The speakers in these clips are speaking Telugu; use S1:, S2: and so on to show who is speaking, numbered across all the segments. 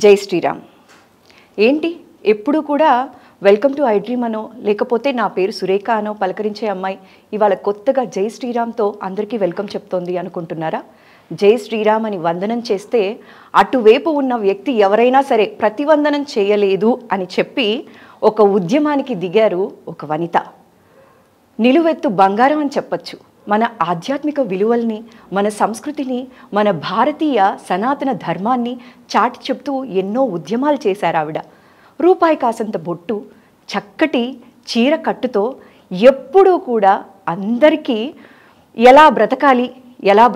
S1: జై శ్రీరామ్. ఏంటి ఎప్పుడు కూడా వెల్కమ్ టు ఐ డ్రీమ్ అనో లేకపోతే నా పేరు సురేఖ అనో పలకరించే అమ్మాయి ఇవాళ కొత్తగా జై శ్రీరామ్తో అందరికీ వెల్కమ్ చెప్తోంది అనుకుంటున్నారా? జై శ్రీరామ్ అని వందనం చేస్తే అటువైపు ఉన్న వ్యక్తి ఎవరైనా సరే ప్రతివందనం చేయలేదు అని చెప్పి ఒక ఉద్యమానికి దిగారు ఒక వనిత. నిలువెత్తు బంగారం అని చెప్పచ్చు. మన ఆధ్యాత్మిక విలువల్ని, మన సంస్కృతిని, మన భారతీయ సనాతన ధర్మాన్ని చాటి చెప్తూ ఎన్నో ఉద్యమాలు చేశారు ఆవిడ. రూపాయి కాసంత బొట్టు, చక్కటి చీర కట్టుతో ఎప్పుడూ కూడా అందరికీ ఎలా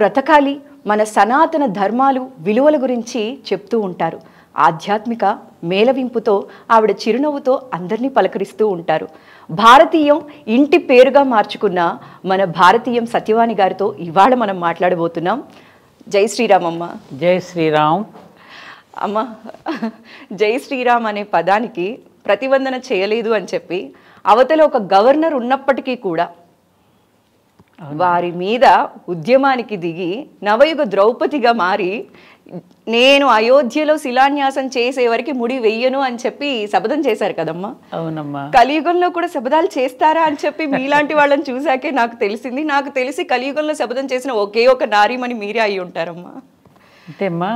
S1: బ్రతకాలి మన సనాతన ధర్మాలు విలువల గురించి చెప్తూ ఉంటారు. ఆధ్యాత్మిక మేళవింపుతో ఆవిడ చిరునవ్వుతో అందరినీ పలకరిస్తూ ఉంటారు. భారతీయం ఇంటి పేరుగా మార్చుకున్న మన భారతీయం సత్యవాణి గారితో ఇవాళ మనం మాట్లాడబోతున్నాం. జై శ్రీరామ్ అమ్మ.
S2: జై శ్రీరామ్
S1: అమ్మ. జై శ్రీరామ్ అనే పదానికి ప్రతివందన చేయలేదు అని చెప్పి అవతల ఒక గవర్నర్ ఉన్నప్పటికీ కూడా వారి మీద ఉద్యమానికి దిగి నవయుగ ద్రౌపదిగా మారి నేను అయోధ్యలో శిలాన్యాసం చేసే వరకు ముడి వెయ్యను అని చెప్పి శపథం చేశారు కదమ్మా.
S2: అవునమ్మా.
S1: కలియుగంలో కూడా శపథాలు చేస్తారా అని చెప్పి మీలాంటి వాళ్ళని చూసాకే నాకు తెలిసింది. నాకు తెలిసి కలియుగంలో శపథం చేసిన ఒకే ఒక నారీమణి మీరే అయి ఉంటారమ్మా.
S2: అంటేమ్మా,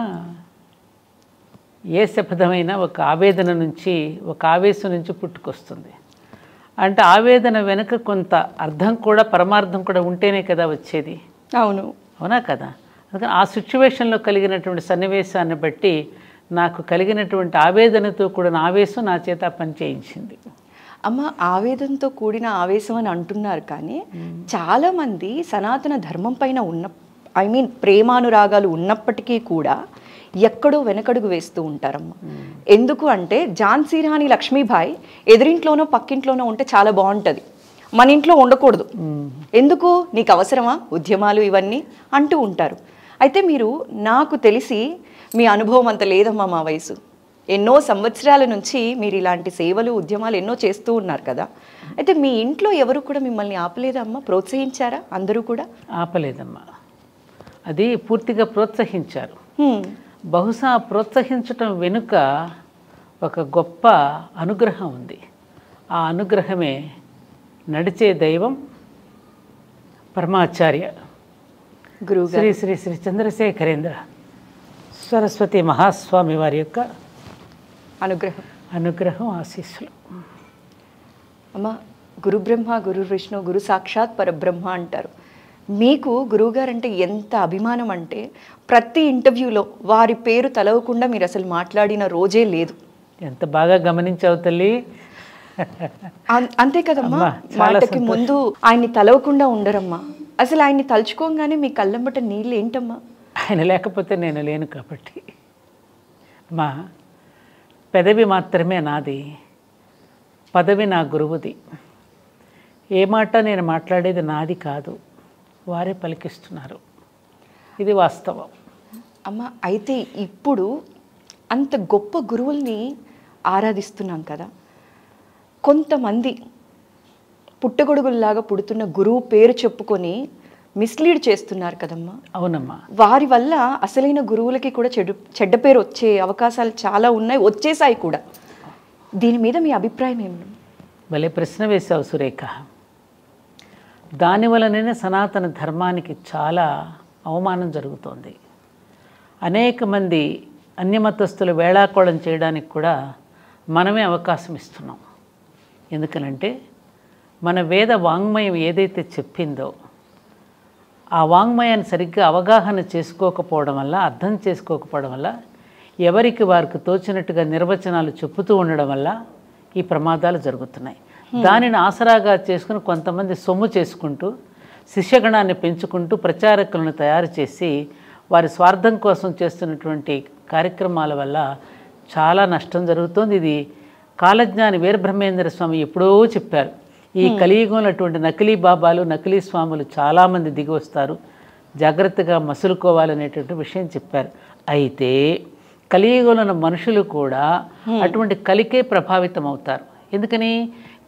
S2: ఏ శపథమైనా ఒక ఆవేదన నుంచి, ఒక ఆవేశం నుంచి పుట్టుకొస్తుంది. అంటే ఆవేదన వెనుక కొంత అర్థం కూడా, పరమార్థం కూడా ఉంటేనే కదా వచ్చేది. అవునా కదా? అందుకని ఆ సిచ్యువేషన్లో కలిగినటువంటి సన్నివేశాన్ని బట్టి నాకు కలిగినటువంటి ఆవేదనతో కూడిన ఆవేశం నా చేత పని చేయించింది.
S1: అమ్మ, ఆవేదనతో కూడిన ఆవేశం అని అంటున్నారు, కానీ చాలామంది సనాతన ధర్మం పైన ప్రేమానురాగాలు ఉన్నప్పటికీ కూడా ఎక్కడో వెనకడుగు వేస్తూ ఉంటారమ్మ. ఎందుకు అంటే ఝాన్సీ రాణి లక్ష్మీబాయి ఎదురింట్లోనో పక్కింట్లోనో ఉంటే చాలా బాగుంటుంది, మన ఇంట్లో ఉండకూడదు. ఎందుకు, నీకు అవసరమా ఉద్యమాలు ఇవన్నీ అంటూ ఉంటారు. అయితే మీరు, నాకు తెలిసి మీ అనుభవం అంత లేదమ్మా, మా వయసు ఎన్నో సంవత్సరాల నుంచి మీరు ఇలాంటి సేవలు ఉద్యమాలు ఎన్నో చేస్తూ ఉన్నారు కదా. అయితే మీ ఇంట్లో ఎవరు కూడా మిమ్మల్ని ఆపలేదమ్మా? ప్రోత్సహించారా? అందరూ కూడా
S2: ఆపలేదమ్మా, అది పూర్తిగా ప్రోత్సహించారు. బహుశా ప్రోత్సహించటం వెనుక ఒక గొప్ప అనుగ్రహం ఉంది. ఆ అనుగ్రహమే నడిచే దైవం పరమాచార్య గురువు శ్రీ శ్రీ శ్రీ చంద్రశేఖరేంద్ర సరస్వతి మహాస్వామి వారి యొక్క అనుగ్రహం ఆశీస్సులు.
S1: అమ్మ, గురు బ్రహ్మ గురు విష్ణు గురు సాక్షాత్ పరబ్రహ్మ అంటారు. మీకు గురువుగారు అంటే ఎంత అభిమానం అంటే ప్రతి ఇంటర్వ్యూలో వారి పేరు తలవకుండా మీరు అసలు మాట్లాడిన రోజే లేదు.
S2: ఎంత బాగా గమనించావు తల్లి.
S1: అంతే కదమ్మా, మాటకి ముందు ఆయన్ని తలవకుండా ఉండరమ్మా. అసలు ఆయన్ని తలుచుకోగానే మీ కళ్ళంబట నీళ్ళు ఏంటమ్మా?
S2: ఆయన లేకపోతే నేను లేను కాబట్టి. అమ్మా, పెదవి మాత్రమే నాది, పదవి నా గురువుది. ఏ మాట నేను మాట్లాడేది నాది కాదు, వారే పలికిస్తున్నారు. ఇది వాస్తవం
S1: అమ్మ. అయితే ఇప్పుడు అంత గొప్ప గురువుల్ని ఆరాధిస్తున్నాం కదా, కొంతమంది పుట్టగొడుగుల్లాగా పుడుతున్న గురువు పేరు చెప్పుకొని మిస్లీడ్ చేస్తున్నారు కదమ్మా.
S2: అవునమ్మా.
S1: వారి వల్ల అసలైన గురువులకి కూడా చెడ్డ పేరు వచ్చే అవకాశాలు చాలా ఉన్నాయి, వచ్చేసాయి కూడా. దీని మీద మీ అభిప్రాయం ఏమి?
S2: భలే ప్రశ్న వేశావు సురేఖ. దానివల్లనే సనాతన ధర్మానికి చాలా అవమానం జరుగుతోంది. అనేక మంది అన్యమతస్థులు వేళాకోళం చేయడానికి కూడా మనమే అవకాశం ఇస్తున్నాం. ఎందుకనంటే మన వేద వాంగ్మయం ఏదైతే చెప్పిందో ఆ వాంగ్మయాన్ని సరిగ్గా అవగాహన చేసుకోకపోవడం వల్ల, అర్థం చేసుకోకపోవడం వల్ల, ఎవరికి వారికి తోచినట్టుగా నిర్వచనాలు చెప్పుతూ ఉండడం వల్ల ఈ ప్రమాదాలు జరుగుతున్నాయి. దానిని ఆసరాగా చేసుకుని కొంతమంది సొమ్ము చేసుకుంటూ, శిష్యగణాన్ని పెంచుకుంటూ, ప్రచారకులను తయారు చేసి వారి స్వార్థం కోసం చేస్తున్నటువంటి కార్యక్రమాల వల్ల చాలా నష్టం జరుగుతోంది. ఇది కాలజ్ఞాని వీరబ్రహ్మేంద్ర స్వామి ఎప్పుడో చెప్పారు. ఈ కలియుగంలో అటువంటి నకిలీ బాబాలు, నకిలీ స్వాములు చాలామంది దిగి వస్తారు, జాగ్రత్తగా మసులుకోవాలనేటువంటి విషయం చెప్పారు. అయితే కలియుగంలో ఉన్న మనుషులు కూడా అటువంటి కలికే ప్రభావితం అవుతారు. ఎందుకని?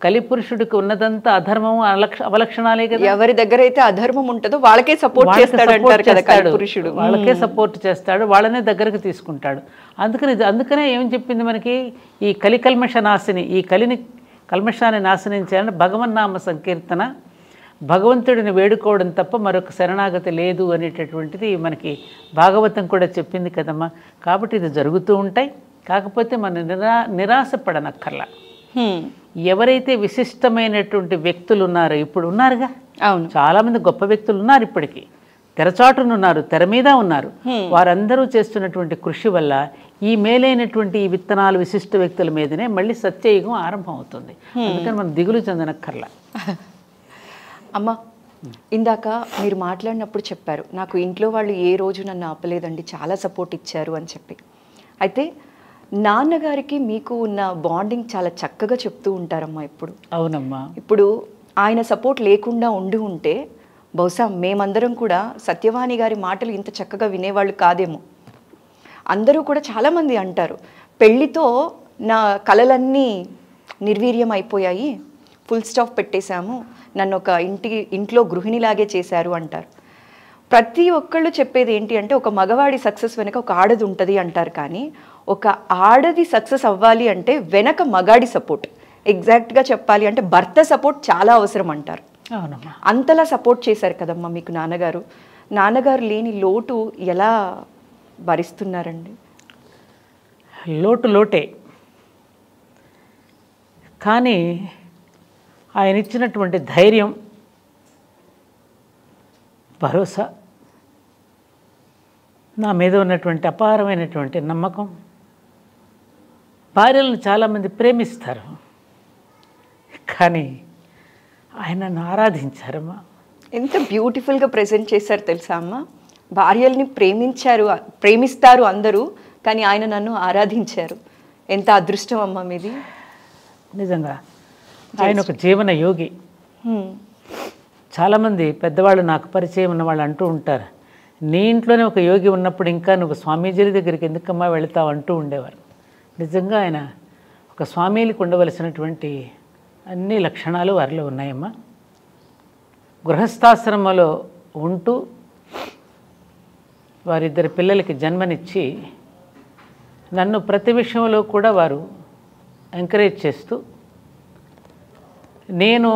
S2: కలిపురుషుడికి ఉన్నదంతా అధర్మం అవలక్షణాలే కదా.
S1: ఎవరి దగ్గర అయితే అధర్మం ఉంటుందో వాళ్ళకే సపోర్ట్ చేస్తాడు అంటారు కదా కలిపురుషుడు.
S2: వాళ్ళకే సపోర్ట్ చేస్తాడు, వాళ్ళనే దగ్గరకు తీసుకుంటాడు. అందుకనే ఏం చెప్పింది మనకి, ఈ కల్మష నాశిని, ఈ కల్మషాన్ని నాశనం చేయాలంటే భగవన్నామ సంకీర్తన, భగవంతుడిని వేడుకోవడం తప్ప మరొక శరణాగతి లేదు అనేటటువంటిది మనకి భాగవతం కూడా చెప్పింది కదమ్మా. కాబట్టి ఇది జరుగుతూ ఉంటాయి. కాకపోతే మనం నిరాశపడనక్కర్లా. ఎవరైతే విశిష్టమైనటువంటి వ్యక్తులు ఉన్నారో, ఇప్పుడు ఉన్నారుగా,
S1: అవును,
S2: చాలామంది గొప్ప వ్యక్తులు ఉన్నారు, ఇప్పటికీ తెరచాటునున్నారు, తెర మీద ఉన్నారు. వారందరూ చేస్తున్నటువంటి కృషి వల్ల ఈ మేలైనటువంటి ఈ విత్తనాలు విశిష్ట వ్యక్తుల మీదనే మళ్ళీ సత్యయుగం ఆరంభం అవుతుంది. అందుకని మనం దిగులు చెందనక్కర్లా.
S1: అమ్మ, ఇందాక మీరు మాట్లాడినప్పుడు చెప్పారు, నాకు ఇంట్లో వాళ్ళు ఏ రోజు నన్ను ఆపలేదండి, చాలా సపోర్ట్ ఇచ్చారు అని చెప్పి. అయితే నాన్నగారికి మీకు ఉన్న బాండింగ్ చాలా చక్కగా చెప్తూ ఉంటారమ్మా ఇప్పుడు.
S2: అవునమ్మా.
S1: ఇప్పుడు ఆయన సపోర్ట్ లేకుండా ఉంటే బహుశా మేమందరం కూడా సత్యవాణి గారి మాటలు ఇంత చక్కగా వినేవాళ్ళు కాదేమో. అందరూ కూడా చాలామంది అంటారు, పెళ్ళితో నా కలలన్నీ నిర్వీర్యం అయిపోయాయి, ఫుల్ స్టాప్ పెట్టేశాము, నన్ను ఒక ఇంట్లో గృహిణిలాగే చేశారు అంటారు. ప్రతి ఒక్కళ్ళు చెప్పేది ఏంటి అంటే, ఒక మగవాడి సక్సెస్ వెనక ఒక ఆడది ఉంటుంది అంటారు. కానీ ఒక ఆడది సక్సెస్ అవ్వాలి అంటే వెనక మగాడి సపోర్ట్, ఎగ్జాక్ట్గా చెప్పాలి అంటే భర్త సపోర్ట్ చాలా అవసరం అంటారు. అంతలా సపోర్ట్ చేశారు కదమ్మా మీకు నాన్నగారు. నాన్నగారు లేని లోటు ఎలా భరిస్తున్నారండి?
S2: లోటే, కానీ ఆయన ఇచ్చినటువంటి ధైర్యం, భరోసా, నా మీద ఉన్నటువంటి అపారమైనటువంటి నమ్మకం. భార్యలను చాలామంది ప్రేమిస్తారు, కానీ ఆయన నన్ను ఆరాధించారమ్మా.
S1: ఎంత బ్యూటిఫుల్గా ప్రజెంట్ చేశారు తెలుసా అమ్మ. భార్యల్ని ప్రేమిస్తారు అందరూ, కానీ ఆయన నన్ను ఆరాధించారు. ఎంత అదృష్టం అమ్మ మీది.
S2: నిజంగా ఆయన ఒక జీవన యోగి. చాలామంది పెద్దవాళ్ళు, నాకు పరిచయం ఉన్న వాళ్ళు అంటూ ఉంటారు, నీ ఇంట్లోనే ఒక యోగి ఉన్నప్పుడు ఇంకా నువ్వు స్వామీజీల దగ్గరికి ఎందుకమ్మా వెళతావు అంటూ ఉండేవారు. నిజంగా ఆయన ఒక స్వామీలకు ఉండవలసినటువంటి అన్ని లక్షణాలు వారిలో ఉన్నాయమ్మా. గృహస్థాశ్రమంలో ఉంటూ వారిద్దరి పిల్లలకి జన్మనిచ్చి నన్ను ప్రతి విషయంలో కూడా వారు ఎంకరేజ్ చేస్తూ, నేను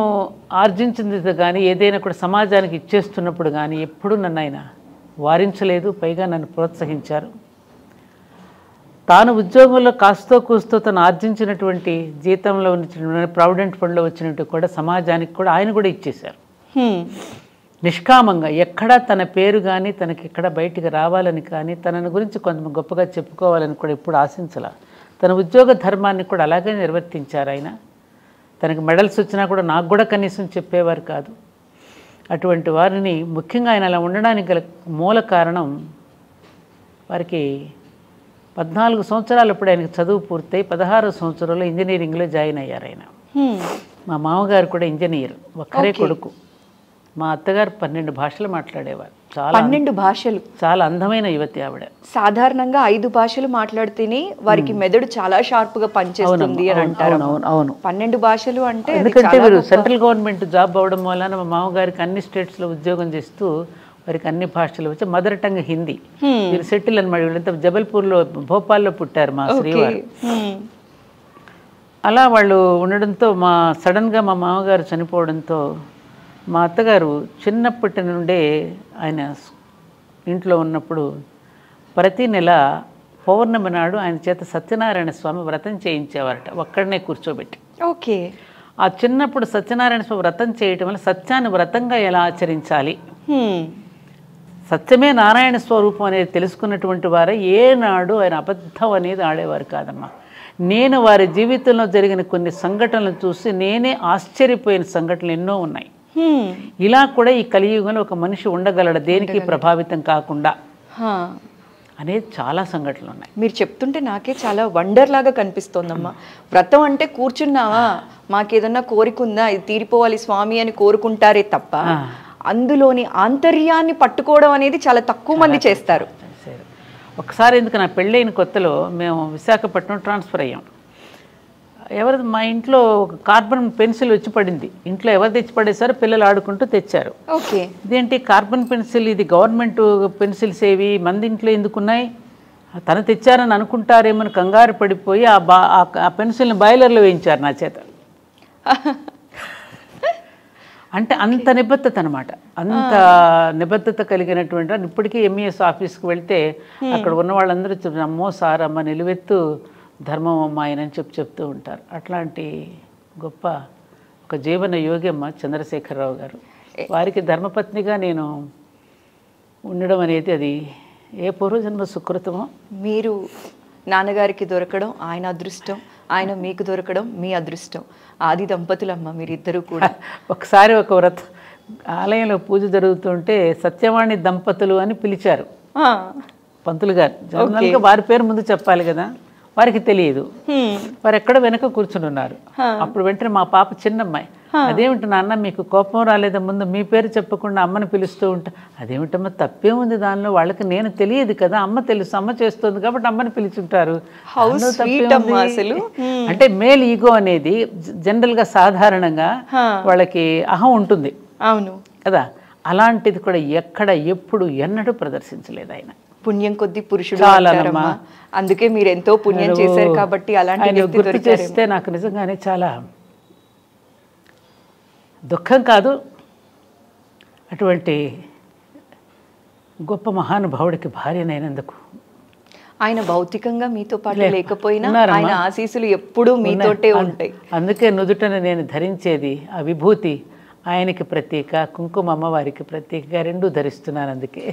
S2: ఆర్జించింది కానీ ఏదైనా కూడా సమాజానికి ఇచ్చేస్తున్నప్పుడు కానీ ఎప్పుడూ నన్ను ఆయన వారించలేదు, పైగా నన్ను ప్రోత్సహించారు. తాను ఉద్యోగంలో కాస్తో కూస్తో తను ఆర్జించినటువంటి జీతంలో ఉన్న ప్రావిడెంట్ ఫండ్లో వచ్చినట్టు కూడా సమాజానికి కూడా ఆయన కూడా ఇచ్చేశారు. నిష్కామంగా, ఎక్కడా తన పేరు కానీ తనకి ఎక్కడ బయటికి రావాలని కానీ తనని గురించి కొంత గొప్పగా చెప్పుకోవాలని కూడా ఎప్పుడు ఆశించాల. తన ఉద్యోగ ధర్మాన్ని కూడా అలాగే నిర్వర్తించారు ఆయన. తనకి మెడల్స్ వచ్చినా కూడా నాకు కూడా కనీసం చెప్పేవారు కాదు. అటువంటి వారిని, ముఖ్యంగా ఆయన అలా ఉండడానికి గల మూల కారణం, వారికి 14 సంవత్సరాలు అప్పుడు ఆయనకి చదువు పూర్తయి 16వ సంవత్సరంలో ఇంజనీరింగ్లో జాయిన్ అయ్యారు ఆయన. మా మామగారు కూడా ఇంజనీర్, ఒక్కరే కొడుకు. మా అత్తగారు 12 భాషలు మాట్లాడేవారు.
S1: 12 భాషలు.
S2: చాలా అందమైన యువతి ఆవిడ.
S1: సాధారణంగా 5 భాషలు మాట్లాడితేనే వారికి మెదడు చాలా షార్ప్ గా పనిచేస్తుంది అని అంటారు.
S2: అవును.
S1: 12 భాషలు అంటే,
S2: ఎందుకంటే వీరు సెంట్రల్ గవర్నమెంట్ జాబ్ అవ్వడం వలన మా మామగారికి అన్ని స్టేట్స్లో ఉద్యోగం చేస్తూ వారికి అన్ని భాషలు వచ్చి, మదర్ టంగ్ హిందీ. వీరు సెటిల్ అనమాట. వీళ్ళంతా జబల్పూర్లో, భోపాల్లో పుట్టారు మా శ్రీవారు. అలా వాళ్ళు ఉండడంతో సడన్గా మా మామగారు చనిపోవడంతో మా అత్తగారు చిన్నప్పటి నుండే ఆయన ఇంట్లో ఉన్నప్పుడు ప్రతి నెల పౌర్ణమి నాడు ఆయన చేత సత్యనారాయణ స్వామి వ్రతం చేయించేవారట, ఒక్కడనే కూర్చోబెట్టి.
S1: ఓకే.
S2: ఆ చిన్నప్పుడు సత్యనారాయణ స్వామి వ్రతం చేయటం వల్ల సత్యాన్ని వ్రతంగా ఎలా ఆచరించాలి, సత్యమే నారాయణ స్వరూపం అనేది తెలుసుకున్నటువంటి వారే ఏనాడు ఆయన అబద్ధం అనేది ఆడేవారు కాదమ్మా. నేను వారి జీవితంలో జరిగిన కొన్ని సంఘటనలు చూసి నేనే ఆశ్చర్యపోయిన సంఘటనలు ఎన్నో ఉన్నాయి. ఇలా కూడా ఈ కలియుగంలో ఒక మనిషి ఉండగలడు దేనికి ప్రభావితం కాకుండా అనేది చాలా సంఘటనలు ఉన్నాయి.
S1: మీరు చెప్తుంటే నాకే చాలా వండర్ లాగా కనిపిస్తోందమ్మా. వ్రతం అంటే కూర్చున్నావా, మాకేదన్నా కోరిక ఉందా, ఇది తీరిపోవాలి స్వామి అని కోరుకుంటారే తప్ప అందులోని ఆంతర్యాన్ని పట్టుకోవడం అనేది చాలా తక్కువ మంది చేస్తారు.
S2: ఒకసారి ఎందుకు, నా పెళ్ళైన కొత్తలో మేము విశాఖపట్నం ట్రాన్స్ఫర్ అయ్యాం. ఎవరి మా ఇంట్లో ఒక కార్బన్ పెన్సిల్ వచ్చి పడింది. ఇంట్లో ఎవరు తెచ్చి పడేసారో పిల్లలు ఆడుకుంటూ తెచ్చారు.
S1: ఓకే.
S2: ఇదేంటి కార్బన్ పెన్సిల్, ఇది గవర్నమెంట్ పెన్సిల్స్ ఏవి మంది ఇంట్లో ఎందుకున్నాయి, తను తెచ్చారని అనుకుంటారేమని కంగారు పడిపోయి ఆ పెన్సిల్ని బాయిలర్లో వేయించారు నా చేత. అంటే అంత నిబద్ధత అనమాట, అంత నిబద్ధత కలిగినటువంటి. ఇప్పటికీ ఎంఈఎస్ ఆఫీస్కి వెళ్తే అక్కడ ఉన్న వాళ్ళందరూ అమ్మో సార్ అమ్మ నిలువెత్తు ధర్మం అమ్మ ఆయనని చెప్తూ ఉంటారు. అట్లాంటి గొప్ప ఒక జీవన యోగి అమ్మ చంద్రశేఖరరావు గారు. వారికి ధర్మపత్నిగా నేను ఉండడం అనేది అది ఏ పూర్వజన్మ సుకృతమో.
S1: మీరు నాన్నగారికి దొరకడం ఆయన అదృష్టం, ఆయన మీకు దొరకడం మీ అదృష్టం. ఆది దంపతులమ్మ మీరిద్దరూ కూడా.
S2: ఒకసారి ఒక వ్రత ఆలయంలో పూజ జరుగుతుంటే సత్యవాణి దంపతులు అని పిలిచారు పంతులు గారు. జనరల్గా వారి పేరు ముందు చెప్పాలి కదా, వారికి తెలియదు. వారు ఎక్కడ వెనక కూర్చుని ఉన్నారు. అప్పుడు వెంటనే మా పాప చిన్నమ్మాయి, అదేమిటి నాన్న మీకు కోపం రాలేదా, ముందు మీ పేరు చెప్పకుండా అమ్మని పిలుస్తూ ఉంటా. అదేమిటమ్మా తప్పేముంది దానిలో, వాళ్ళకి నేను తెలియదు కదా, అమ్మ తెలుసు, అమ్మ చేస్తుంది కాబట్టి అమ్మని పిలుచుంటారు. అంటే మేల్ ఈగో అనేది జనరల్గా సాధారణంగా వాళ్ళకి అహం ఉంటుంది.
S1: అవును
S2: కదా, అలాంటిది కూడా ఎక్కడ ఎప్పుడు ఎన్నడూ ప్రదర్శించలేదు ఆయన.
S1: పుణ్యం కొద్ది పురుషుడు అంటారమ్మా, అందుకే మీరు ఎంతో పుణ్యం చేశారు కాబట్టి అలాంటి
S2: గుర్తు చేస్తే నాకు నిజంగానే చాలా దుఃఖం కాదు, అటువంటి గొప్ప మహానుభావుడికి భార్యనైనందుకు.
S1: ఆయన భౌతికంగా మీతో పాటు లేకపోయినా ఆయన ఆశీస్సులు ఎప్పుడూ మీతోటే ఉంటాయి.
S2: అందుకే నుదుటను నేను ధరించేది ఆ విభూతి ఆయనకి ప్రతీక, కుంకుమ అమ్మవారికి ప్రతీకగా రెండూ ధరిస్తున్నాను. అందుకే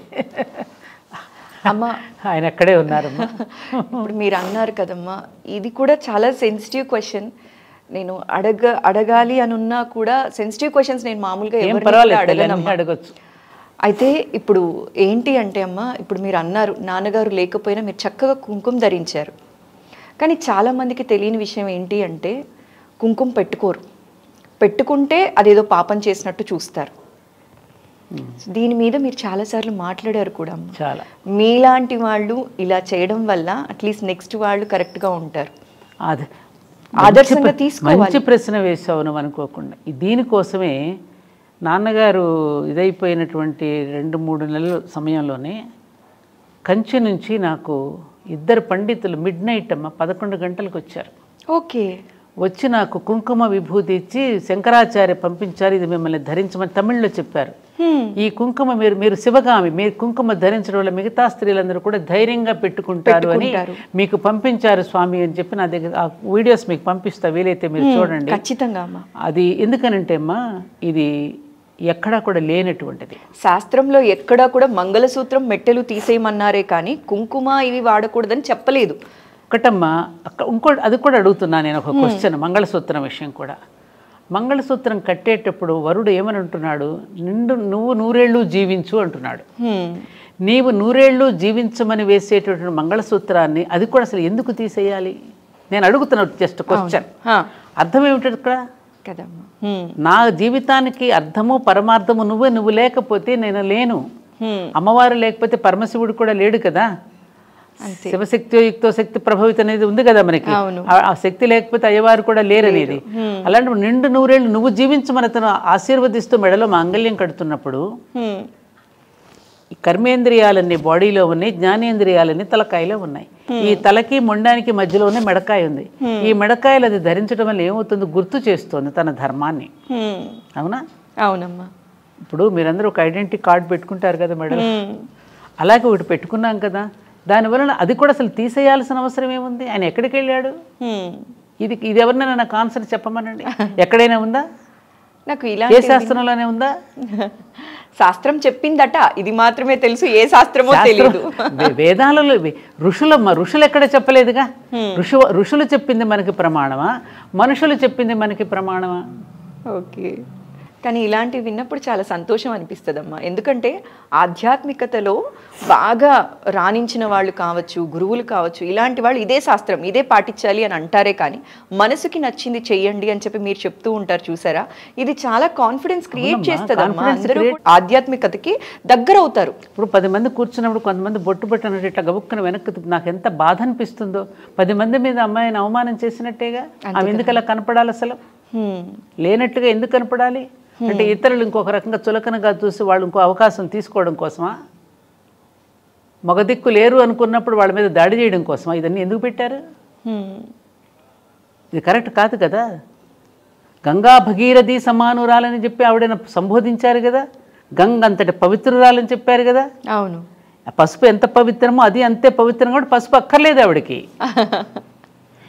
S1: అమ్మ
S2: ఆయన అక్కడే ఉన్నారమ్మా.
S1: ఇప్పుడు మీరు అన్నారు కదమ్మా, ఇది కూడా చాలా సెన్సిటివ్ క్వశ్చన్. నేను అడగాలి అని ఉన్నా కూడా సెన్సిటివ్ క్వశ్చన్స్ నేను మామూలుగా
S2: అడగచ్చు.
S1: అయితే ఇప్పుడు ఏంటి అంటే అమ్మ, ఇప్పుడు మీరు అన్నారు నాన్నగారు లేకపోయినా మీరు చక్కగా కుంకుమ ధరించారు. కానీ చాలామందికి తెలియని విషయం ఏంటి అంటే కుంకుమ పెట్టుకోరు, పెట్టుకుంటే అదేదో పాపం చేసినట్టు చూస్తారు. దీని మీద మీరు చాలాసార్లు మాట్లాడారు కూడా.
S2: చాలా
S1: మీలాంటి వాళ్ళు ఇలా చేయడం వల్ల అట్లీస్ట్ నెక్స్ట్ వాళ్ళు కరెక్ట్గా ఉంటారు.
S2: అది
S1: ఆదర్శంగా తీసుకోవాలి.
S2: మంచి ప్రశ్న వేసావు నువ్వు అనుకోకుండా. దీనికోసమే నాన్నగారు ఇదైపోయినటువంటి 2-3 నెలల సమయంలోనే కంచి నుంచి నాకు 2 పండితులు మిడ్నైట్ అమ్మ 11 గంటలకు వచ్చారు.
S1: ఓకే.
S2: వచ్చి నాకు కుంకుమ విభూతి ఇచ్చి శంకరాచార్య పంపించారు, ఇది మిమ్మల్ని ధరించమని తమిళ్లో చెప్పారు. ఈ కుంకుమ మీరు శివగామి, మీరు కుంకుమ ధరించడం వల్ల మిగతా స్త్రీలందరూ కూడా ధైర్యంగా పెట్టుకుంటారు అని మీకు పంపించారు స్వామి అని చెప్పి నా దగ్గర ఆ వీడియోస్ మీకు పంపిస్తా, వీలైతే మీరు చూడండి.
S1: ఖచ్చితంగా.
S2: అది ఎందుకనంటే అమ్మా, ఇది ఎక్కడా కూడా లేనటువంటిది.
S1: శాస్త్రంలో ఎక్కడా కూడా మంగళసూత్రం మెట్టెలు తీసేయమన్నారే కానీ కుంకుమ ఇవి వాడకూడదని చెప్పలేదు.
S2: ఒకటమ్మా, ఇంకోటి అది కూడా అడుగుతున్నా నేను ఒక క్వశ్చన్. మంగళసూత్రం విషయం కూడా, మంగళసూత్రం కట్టేటప్పుడు వరుడు ఏమని అంటున్నాడు, నువ్వు 100 ఏళ్ళు జీవించు అంటున్నాడు. నీవు 100 ఏళ్ళు జీవించమని వేసేటటువంటి మంగళసూత్రాన్ని అది కూడా అసలు ఎందుకు తీసేయాలి నేను అడుగుతున్నా. Just question. అర్థం ఏమిటి ఇక్కడ
S1: కదమ్మా?
S2: నా జీవితానికి అర్థము పరమార్థము నువ్వు లేకపోతే నేను లేను. అమ్మవారు లేకపోతే పరమశివుడు కూడా లేడు కదా. శివశక్తి యుక్తో శక్తి ప్రభావిత అనేది ఉంది కదా మనకి. ఆ శక్తి లేకపోతే అయ్యవారు కూడా లేరనేది. అలాంటి 100 ఏళ్ళు నువ్వు జీవించమని అతను ఆశీర్వదిస్తూ మెడలో మాంగళ్యం కడుతున్నప్పుడు ఈ కర్మేంద్రియాలన్నీ బాడీలో ఉన్నాయి, జ్ఞానేంద్రియాలన్నీ తలకాయలో ఉన్నాయి. ఈ తలకి మొండానికి మధ్యలోనే మెడకాయ ఉంది. ఈ మెడకాయలు అది ధరించడం వల్ల ఏమవుతుంది, గుర్తు చేస్తుంది తన ధర్మాన్ని. అవునా?
S1: అవునమ్మా.
S2: ఇప్పుడు మీరందరూ ఒక ఐడెంటిటీ కార్డు పెట్టుకుంటారు కదా మెడలో, అలాగే ఒకటి పెట్టుకున్నాం కదా, దానివలన అది కూడా అసలు తీసేయాల్సిన అవసరం ఏముంది? ఆయన ఎక్కడికి వెళ్ళాడు? ఇది ఎవరినైనా నాకు ఆన్సర్ చెప్పమనండి. ఎక్కడైనా ఉందా?
S1: నాకు
S2: ఏ శాస్త్రంలోనే ఉందా?
S1: శాస్త్రం చెప్పిందట, ఇది మాత్రమే తెలుసు, ఏ శాస్త్రమో తెలియదు.
S2: వేదాలలో ఋషులు ఎక్కడ చెప్పలేదుగా. ఋషులు చెప్పింది మనకి ప్రమాణమా, మనుషులు చెప్పింది మనకి ప్రమాణమా?
S1: ఓకే. కానీ ఇలాంటివి విన్నప్పుడు చాలా సంతోషం అనిపిస్తుందమ్మా. ఎందుకంటే ఆధ్యాత్మికతలో బాగా రాణించిన వాళ్ళు కావచ్చు, గురువులు కావచ్చు, ఇలాంటి వాళ్ళు ఇదే శాస్త్రం ఇదే పాటించాలి అని అంటారే కానీ మనసుకి నచ్చింది చెయ్యండి అని చెప్పి మీరు చెప్తూ ఉంటారు చూసారా. ఇది చాలా కాన్ఫిడెన్స్ క్రియేట్ చేస్తుందమ్మా. అందరూ ఆధ్యాత్మికతకి దగ్గర అవుతారు.
S2: ఇప్పుడు 10 మంది కూర్చున్నప్పుడు కొంతమంది బొట్టు పెట్టినట్టు ఇట్లా గబుక్కున వెనక్కి నాకు ఎంత బాధ అనిపిస్తుందో. 10 మంది మీద అమ్మాయిని అవమానం చేసినట్టేగా. ఆమె ఎందుకు అలా కనపడాలి? అసలు లేనట్టుగా ఎందుకు కనపడాలి? అంటే ఇతరులు ఇంకొక రకంగా చులకనగా చూసి వాళ్ళు ఇంకో అవకాశం తీసుకోవడం కోసమా? మగదిక్కు లేరు అనుకున్నప్పుడు వాళ్ళ మీద దాడి చేయడం కోసమా ఇదన్నీ ఎందుకు పెట్టారు? ఇది కరెక్ట్ కాదు కదా. గంగా భగీరథి సమానురాలని చెప్పి ఆవిడని సంబోధించారు కదా. గంగ అంతటి పవిత్రురాలని చెప్పారు కదా.
S1: అవును.
S2: పసుపు ఎంత పవిత్రమో అది అంతే పవిత్రం కూడా పసుపు అక్కర్లేదు ఆవిడకి.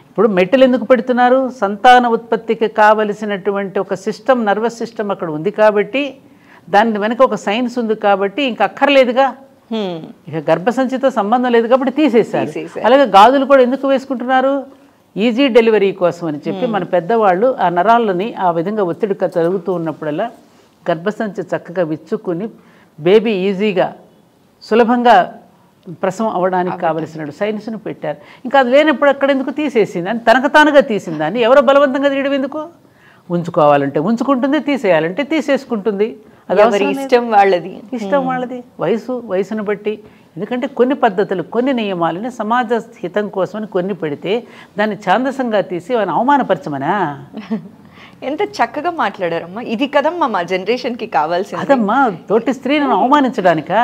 S2: ఇప్పుడు మెట్టెలు ఎందుకు పెడుతున్నారు? సంతాన ఉత్పత్తికి కావలసినటువంటి ఒక సిస్టమ్, నర్వస్ సిస్టమ్ అక్కడ ఉంది కాబట్టి, దాని వెనక ఒక సైన్స్ ఉంది కాబట్టి ఇంక అక్కర్లేదుగా. ఇక గర్భసంచితో సంబంధం లేదు కాబట్టి తీసేశారు. అలాగే గాజులు కూడా ఎందుకు వేసుకుంటున్నారు? ఈజీ డెలివరీ కోసం అని చెప్పి మన పెద్దవాళ్ళు ఆ నరాలని ఆ విధంగా ఒత్తిడి జరుగుతూ ఉన్నప్పుడల్లా గర్భసంచి చక్కగా విచ్చుకుని బేబీ ఈజీగా సులభంగా ప్రసవం అవ్వడానికి కావలసిన సైన్స్ను పెట్టారు. ఇంకా అది లేనప్పుడు అక్కడ ఎందుకు తీసేసింది అని తనకు తానుగా తీసిందాన్ని ఎవరో బలవంతంగా తీయడం ఎందుకు? ఉంచుకోవాలంటే ఉంచుకుంటుంది, తీసేయాలంటే తీసేసుకుంటుంది. అది
S1: ఇష్టం వాళ్ళది.
S2: ఇష్టం వాళ్ళది. వయసును బట్టి. ఎందుకంటే కొన్ని పద్ధతులు, కొన్ని నియమాలని సమాజ హితం కోసమని కొన్ని పెడితే దాన్ని ఛాందసంగా తీసి వాళ్ళని అవమానపరచమనా?
S1: ఎంత చక్కగా మాట్లాడారమ్మా. ఇది కదమ్మా మా జనరేషన్కి కావాల్సింది.
S2: అదమ్మా, తోటి స్త్రీని అవమానించడానికా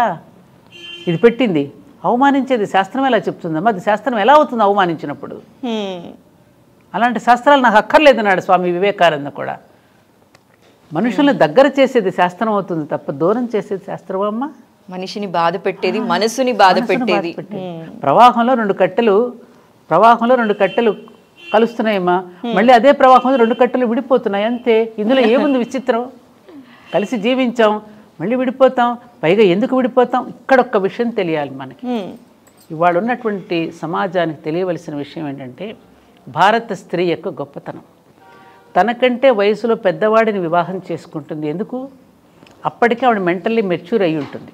S2: ఇది పెట్టింది? అవమానించేది శాస్త్రం ఎలా చెప్తుందమ్మా? అది శాస్త్రం ఎలా అవుతుంది అవమానించినప్పుడు? అలాంటి శాస్త్రాలు నాకు అక్కర్లేదన్నాడు స్వామి వివేకానంద కూడా. మనుషుల్ని దగ్గర చేసేది శాస్త్రం అవుతుంది తప్ప దూరం చేసేది శాస్త్రం అమ్మా.
S1: మనిషిని బాధ పెట్టేది, మనసుని బాధ పెట్టేది.
S2: ప్రవాహంలో రెండు కట్టెలు కలుస్తున్నాయమ్మా, మళ్ళీ అదే ప్రవాహంలో 2 కట్టెలు విడిపోతున్నాయి అంతే. ఇందులో ఏముంది విచిత్రం? కలిసి జీవించాం, మళ్ళీ విడిపోతాం. పైగా ఎందుకు విడిపోతాం? ఇక్కడ ఒక్క విషయం తెలియాలి మనకి. ఇవాళ ఉన్నటువంటి సమాజానికి తెలియవలసిన విషయం ఏంటంటే భారత స్త్రీ యొక్క గొప్పతనం. తనకంటే వయసులో పెద్దవాడిని వివాహం చేసుకుంటుంది. ఎందుకు? అప్పటికే ఆవిడ మెంటల్లీ మెచ్యూర్ అయి ఉంటుంది.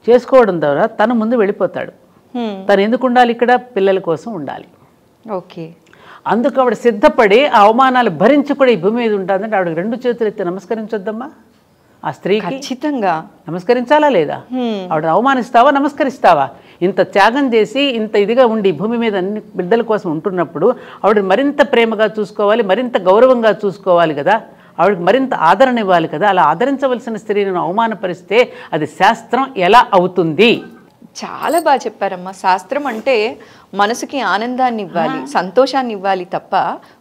S2: చేసుకోవడం ద్వారా తను ముందు వెళ్ళిపోతాడు. తను ఎందుకు ఉండాలి ఇక్కడ? పిల్లల కోసం ఉండాలి.
S1: ఓకే.
S2: అందుకు ఆవిడ సిద్ధపడి ఆ అవమానాలు భరించి కూడా ఈ భూమి మీద ఉంటుందంటే ఆవిడకి 2 చేతులు ఎత్తి నమస్కరించొద్దమ్మా. ఆ స్త్రీకి
S1: ఖచ్చితంగా
S2: నమస్కరించాలా లేదా? ఆవిడ అవమానిస్తావా, నమస్కరిస్తావా? ఇంత త్యాగం చేసి ఇంత ఇదిగా ఉండి భూమి మీద అన్ని బిడ్డల కోసం ఉంటున్నప్పుడు ఆవిడ మరింత ప్రేమగా చూసుకోవాలి, మరింత గౌరవంగా చూసుకోవాలి కదా. ఆవిడకి మరింత ఆదరణ ఇవ్వాలి కదా. అలా ఆదరించవలసిన స్త్రీని అవమానపరిస్తే అది శాస్త్రం ఎలా అవుతుంది?
S1: చాలా బాగా చెప్పారమ్మా. శాస్త్రం అంటే మనసుకి ఆనందాన్ని ఇవ్వాలి, సంతోషాన్ని ఇవ్వాలి తప్ప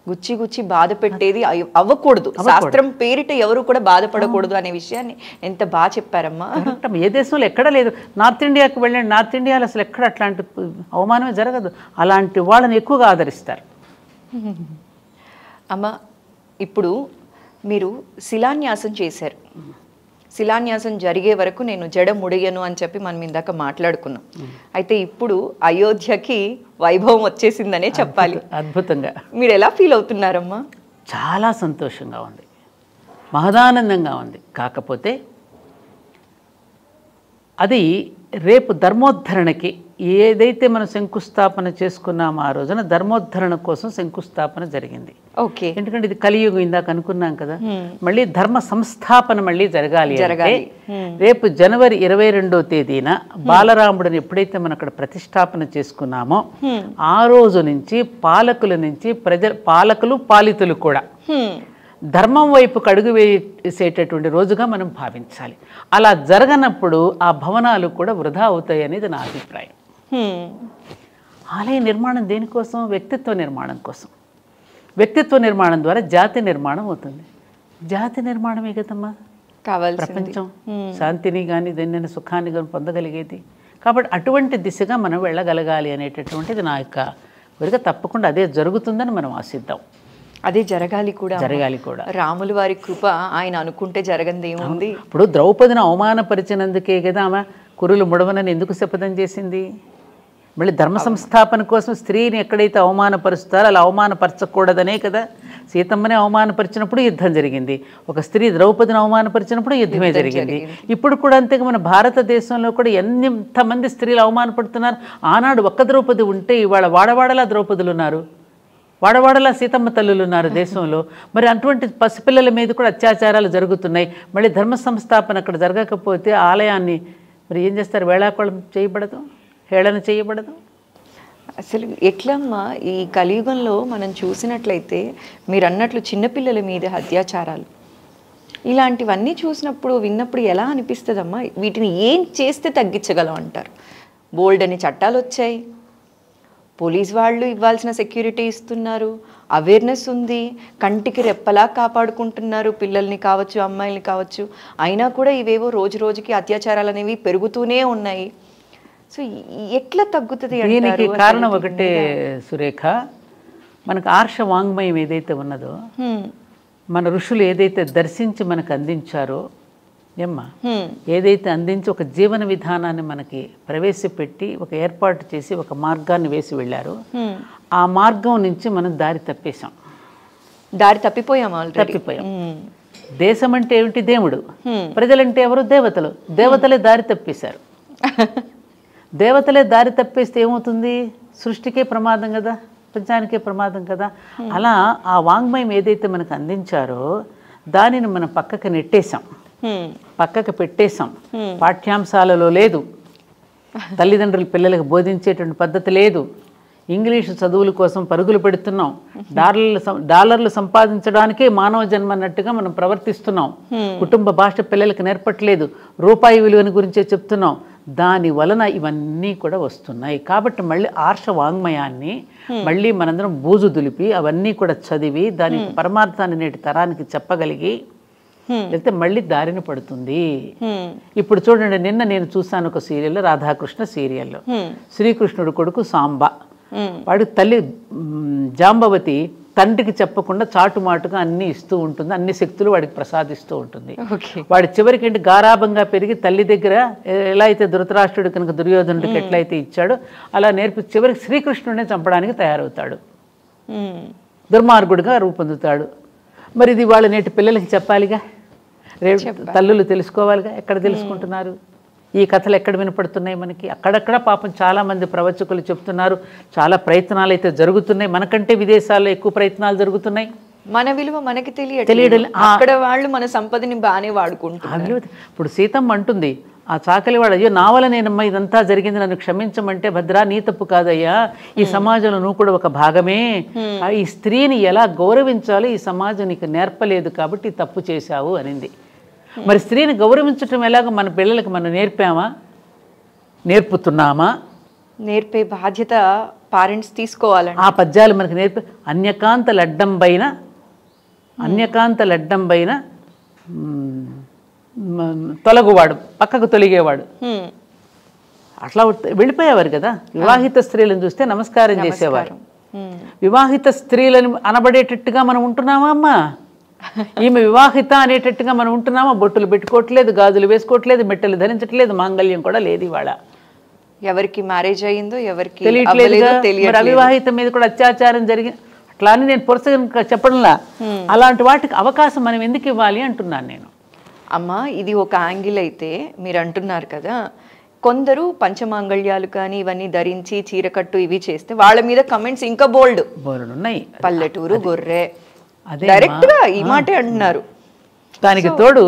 S1: గుచ్చి గుచ్చి బాధ పెట్టేది అవ్వకూడదు. శాస్త్రం పేరిట ఎవరు కూడా బాధపడకూడదు అనే విషయాన్ని ఎంత బాగా చెప్పారమ్మా.
S2: ఏ దేశంలో ఎక్కడ లేదు. నార్త్ ఇండియాకి వెళ్ళండి, నార్త్ ఇండియాలో అసలు ఎక్కడ అట్లాంటి అవమానమే జరగదు. అలాంటి వాళ్ళని ఎక్కువగా ఆదరిస్తారు.
S1: అమ్మ, ఇప్పుడు మీరు శిలాన్యాసం చేశారు. శిలాన్యాసం జరిగే వరకు నేను జడ ముడియను అని చెప్పి మనం ఇందాక మాట్లాడుకున్నాం. అయితే ఇప్పుడు అయోధ్యకి వైభవం వచ్చేసిందనే చెప్పాలి.
S2: అద్భుతంగా.
S1: మీరు ఎలా ఫీల్ అవుతున్నారమ్మా?
S2: చాలా సంతోషంగా ఉంది, మహదానందంగా ఉంది. కాకపోతే అది రేపు ధర్మోద్ధరణకి ఏదైతే మనం శంకుస్థాపన చేసుకున్నామో ఆ రోజున ధర్మోద్ధరణ కోసం శంకుస్థాపన జరిగింది.
S1: ఓకే.
S2: ఎందుకంటే ఇది కలియుగం ఇందాక అనుకున్నాం కదా. మళ్ళీ ధర్మ సంస్థాపన మళ్ళీ జరగాలి. రేపు జనవరి 22వ తేదీన బాలరాముడిని ఎప్పుడైతే మనం అక్కడ ప్రతిష్టాపన చేసుకున్నామో ఆ రోజు నుంచి పాలకులు పాలితులు కూడా ధర్మం వైపుకు అడుగు వేసేటటువంటి రోజుగా మనం భావించాలి. అలా జరగనప్పుడు ఆ భవనాలు కూడా వృధా అవుతాయి అనేది నా అభిప్రాయం. ఆలయ నిర్మాణం దేనికోసం? వ్యక్తిత్వ నిర్మాణం కోసం. వ్యక్తిత్వ నిర్మాణం ద్వారా జాతి నిర్మాణం అవుతుంది. జాతి నిర్మాణమే కదమ్మా
S1: కావాలి.
S2: ప్రపంచం శాంతిని కానీ దేన్నైనా సుఖాన్ని కానీ పొందగలిగేది. కాబట్టి అటువంటి దిశగా మనం వెళ్ళగలగాలి అనేటటువంటిది నా యొక్క కోరిక. తప్పకుండా అదే జరుగుతుందని మనం ఆశిద్దాం.
S1: అదే జరగాలి కూడా. రాముల వారి కృప ఆయన అనుకుంటే జరగంది ఏముంది?
S2: ఇప్పుడు ద్రౌపదిని అవమానపరిచినందుకే కదా ఆమె కురులు ముడవనని ఎందుకు శపథం చేసింది? మళ్ళీ ధర్మ సంస్థాపన కోసం స్త్రీని ఎక్కడైతే అవమానపరుస్తారో అలా అవమానపరచకూడదనే కదా సీతమ్మని అవమానపరిచినప్పుడు యుద్ధం జరిగింది, ఒక స్త్రీ ద్రౌపదిని అవమానపరిచినప్పుడు యుద్ధమే జరిగింది. ఇప్పుడు కూడా అంతే. మన భారతదేశంలో కూడా ఎంతమంది స్త్రీలు అవమానపడుతున్నారు. ఆనాడు ఒక్క ద్రౌపది ఉంటే ఇవాళ వాడవాడలా ద్రౌపదులు ఉన్నారు, వాడవాడలా సీతమ్మ తల్లులు ఉన్నారు దేశంలో. మరి అటువంటి పసిపిల్లల మీద కూడా అత్యాచారాలు జరుగుతున్నాయి. మళ్ళీ ధర్మ సంస్థాపన అక్కడ జరగకపోతే ఆలయాన్ని మరి ఏం చేస్తారు? వేళాకోళం చేయబడదు, హేళన చేయబడదు.
S1: అసలు ఎట్లమ్మా ఈ కలియుగంలో మనం చూసినట్లయితే మీరు అన్నట్లు చిన్నపిల్లల మీద అత్యాచారాలు ఇలాంటివన్నీ చూసినప్పుడు విన్నప్పుడు ఎలా అనిపిస్తుందమ్మా? వీటిని ఏం చేస్తే తగ్గించగలం అంటారు? బోల్డ్ అని చట్టాలు వచ్చాయి, పోలీస్ వాళ్ళు ఇవ్వాల్సిన సెక్యూరిటీ ఇస్తున్నారు, అవేర్నెస్ ఉంది, కంటికి రెప్పలా కాపాడుకుంటున్నారు పిల్లల్ని కావచ్చు అమ్మాయిల్ని కావచ్చు. అయినా కూడా ఇవేవో రోజు రోజుకి అత్యాచారాలు అనేవి పెరుగుతూనే ఉన్నాయి. సో ఎట్లా తగ్గుతుంది?
S2: దీనికి కారణం ఒకటే సురేఖ, మనకు ఆర్ష వాంగ్మయం ఏదైతే ఉన్నదో, మన ఋషులు ఏదైతే దర్శించి మనకు అందించారో ఏదైతే అందించి ఒక జీవన విధానాన్ని మనకి ప్రవేశపెట్టి ఒక ఏర్పాటు చేసి ఒక మార్గాన్ని వేసి వెళ్ళారు, ఆ మార్గం నుంచి మనం దారి తప్పేశాం,
S1: దారి తప్పిపోయాం.
S2: దేశం అంటే ఏమిటి? దేవుడు. ప్రజలంటే ఎవరు? దేవతలు. దేవతలే దారి తప్పేశారు. దేవతలే దారి తప్పేస్తే ఏమవుతుంది? సృష్టికే ప్రమాదం కదా, ప్రపంచానికే ప్రమాదం కదా. అలా ఆ వాంగ్మయం ఏదైతే మనకు అందించారో దానిని మనం పక్కకు నెట్టేశాం, పక్కకు పెట్టేశాం. పాఠ్యాంశాలలో లేదు, తల్లిదండ్రులు పిల్లలకు బోధించేటువంటి పద్ధతి లేదు, ఇంగ్లీషు చదువుల కోసం పరుగులు పెడుతున్నాం, డాలర్లు సంపాదించడానికే మానవ జన్మ అన్నట్టుగా మనం ప్రవర్తిస్తున్నాం, కుటుంబ భాష పిల్లలకు నేర్పట్లేదు, రూపాయి విలువని గురించే చెప్తున్నాం. దాని వలన ఇవన్నీ కూడా వస్తున్నాయి. కాబట్టి మళ్ళీ ఆర్ష వాంగ్మయాన్ని మళ్ళీ మనందరం బూజు దులిపి అవన్నీ కూడా చదివి దాని పరమార్థాన్ని నేటి తరానికి చెప్పగలిగి లేకపోతే మళ్ళీ దారిన పడుతుంది. ఇప్పుడు చూడండి, నిన్న నేను చూసాను ఒక సీరియల్లో, రాధాకృష్ణ సీరియల్లో, శ్రీకృష్ణుడు కొడుకు సాంబ, వాడి తల్లి జాంబవతి తండ్రికి చెప్పకుండా చాటుమాటుగా అన్ని ఇస్తూ ఉంటుంది, అన్ని శక్తులు వాడికి ప్రసాదిస్తూ ఉంటుంది. వాడి చివరికి ఏంటి, గారాభంగా పెరిగి తల్లి దగ్గర ఎలా అయితే ధృతరాష్ట్రుడు కనుక దుర్యోధనుడికి ఎట్లయితే ఇచ్చాడో అలా నేర్పి చివరికి శ్రీకృష్ణుడిని చంపడానికి తయారవుతాడు, దుర్మార్గుడిగా రూపొందుతాడు. మరి ఇది వాళ్ళ నేటి పిల్లలకి చెప్పాలిగా, రేపు తల్లులు తెలుసుకోవాలిగా. ఎక్కడ తెలుసుకుంటున్నారు? ఈ కథలు ఎక్కడ వినపడుతున్నాయి మనకి? అక్కడక్కడ పాపం చాలామంది ప్రవచకులు చెప్తున్నారు, చాలా ప్రయత్నాలు అయితే జరుగుతున్నాయి, మనకంటే విదేశాల్లో ఎక్కువ ప్రయత్నాలు జరుగుతున్నాయి.
S1: మన విలువ మనకి తెలియడం, అక్కడ వాళ్ళు మన సంపదని బాగానే వాడుకుంటున్నారు.
S2: ఇప్పుడు సీతమ్మ అంటుంది ఆ చాకలివాడు, అయ్యో నా వల్ల నేనమ్మా ఇదంతా జరిగింది, నన్ను క్షమించమంటే, భద్రా నీ తప్పు కాదయ్యా, ఈ సమాజంలో నువ్వు కూడా ఒక భాగమే, ఈ స్త్రీని ఎలా గౌరవించాలో ఈ సమాజం నీకు నేర్పలేదు కాబట్టి తప్పు చేశావు అనింది. మరి స్త్రీని గౌరవించటం ఎలాగో మన పిల్లలకు మనం నేర్పామా, నేర్పుతున్నామా?
S1: నేర్పే బాధ్యత పేరెంట్స్ తీసుకోవాలని
S2: ఆ పద్యాలు మనకు నేర్పి, అన్యకాంత లడ్డం పైన తొలగువాడు, పక్కకు తొలిగేవాడు, అట్లా వెళ్ళిపోయేవారు కదా. వివాహిత స్త్రీలను చూస్తే నమస్కారం చేసేవారు. వివాహిత స్త్రీలను అనబడేటట్టుగా మనం ఉంటున్నామా అమ్మా? ఈమె వివాహిత అనేటట్టుగా మనం ఉంటున్నామా? బొట్టులు పెట్టుకోవట్లేదు, గాజులు వేసుకోవట్లేదు, మెట్టలు ధరించట్లేదు, మాంగళ్యం కూడా లేదు. ఇవాళ
S1: ఎవరికి మ్యారేజ్ అయ్యిందో ఎవరికి
S2: తెలియట్లేదు. అవివాహిత మీద కూడా అత్యాచారం జరిగింది. అట్లా అని నేను పురుష చెప్పడంలా, అలాంటి వాటికి అవకాశం మనం ఎందుకు ఇవ్వాలి అంటున్నాను నేను.
S1: అమ్మా, ఇది ఒక యాంగిల్ అయితే మీరు అంటున్నారు కదా, కొందరు పంచమాంగళ్యాలు కానీ ఇవన్నీ ధరించి చీరకట్టు ఇవి చేస్తే వాళ్ళ మీద కమెంట్స్ ఇంకా బోల్డ్
S2: ఉన్నాయి.
S1: పల్లెటూరు గొర్రె డైరెక్ట్ గా ఈ మాటే అంటున్నారు.
S2: దానికి తోడు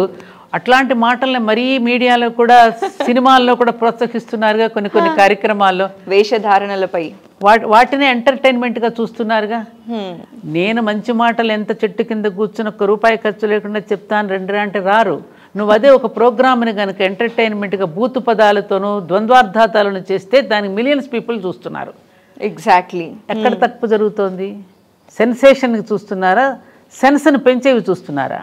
S2: అట్లాంటి మాటల్ని మరీ మీడియాలో కూడా సినిమాల్లో కూడా ప్రోత్సహిస్తున్నారుగా, కొన్ని కార్యక్రమాల్లో
S1: వేషధారణలపై
S2: వాటిని ఎంటర్టైన్మెంట్గా చూస్తున్నారుగా. నేను మంచి మాటలు ఎంత చెట్టు కింద కూర్చుని ఒక్క రూపాయి ఖర్చు లేకుండా చెప్తాను రండి అంటే రారు. నువ్వు అదే ఒక ప్రోగ్రామ్ని కనుక ఎంటర్టైన్మెంట్గా బూతు పదాలతోనూ ద్వంద్వార్థాలను చేస్తే దానికి మిలియన్స్ పీపుల్ చూస్తున్నారు.
S1: ఎగ్జాక్ట్లీ.
S2: ఎక్కడ తప్పు జరుగుతోంది? సెన్సేషన్కి చూస్తున్నారా, సెన్స్ని పెంచేవి చూస్తున్నారా?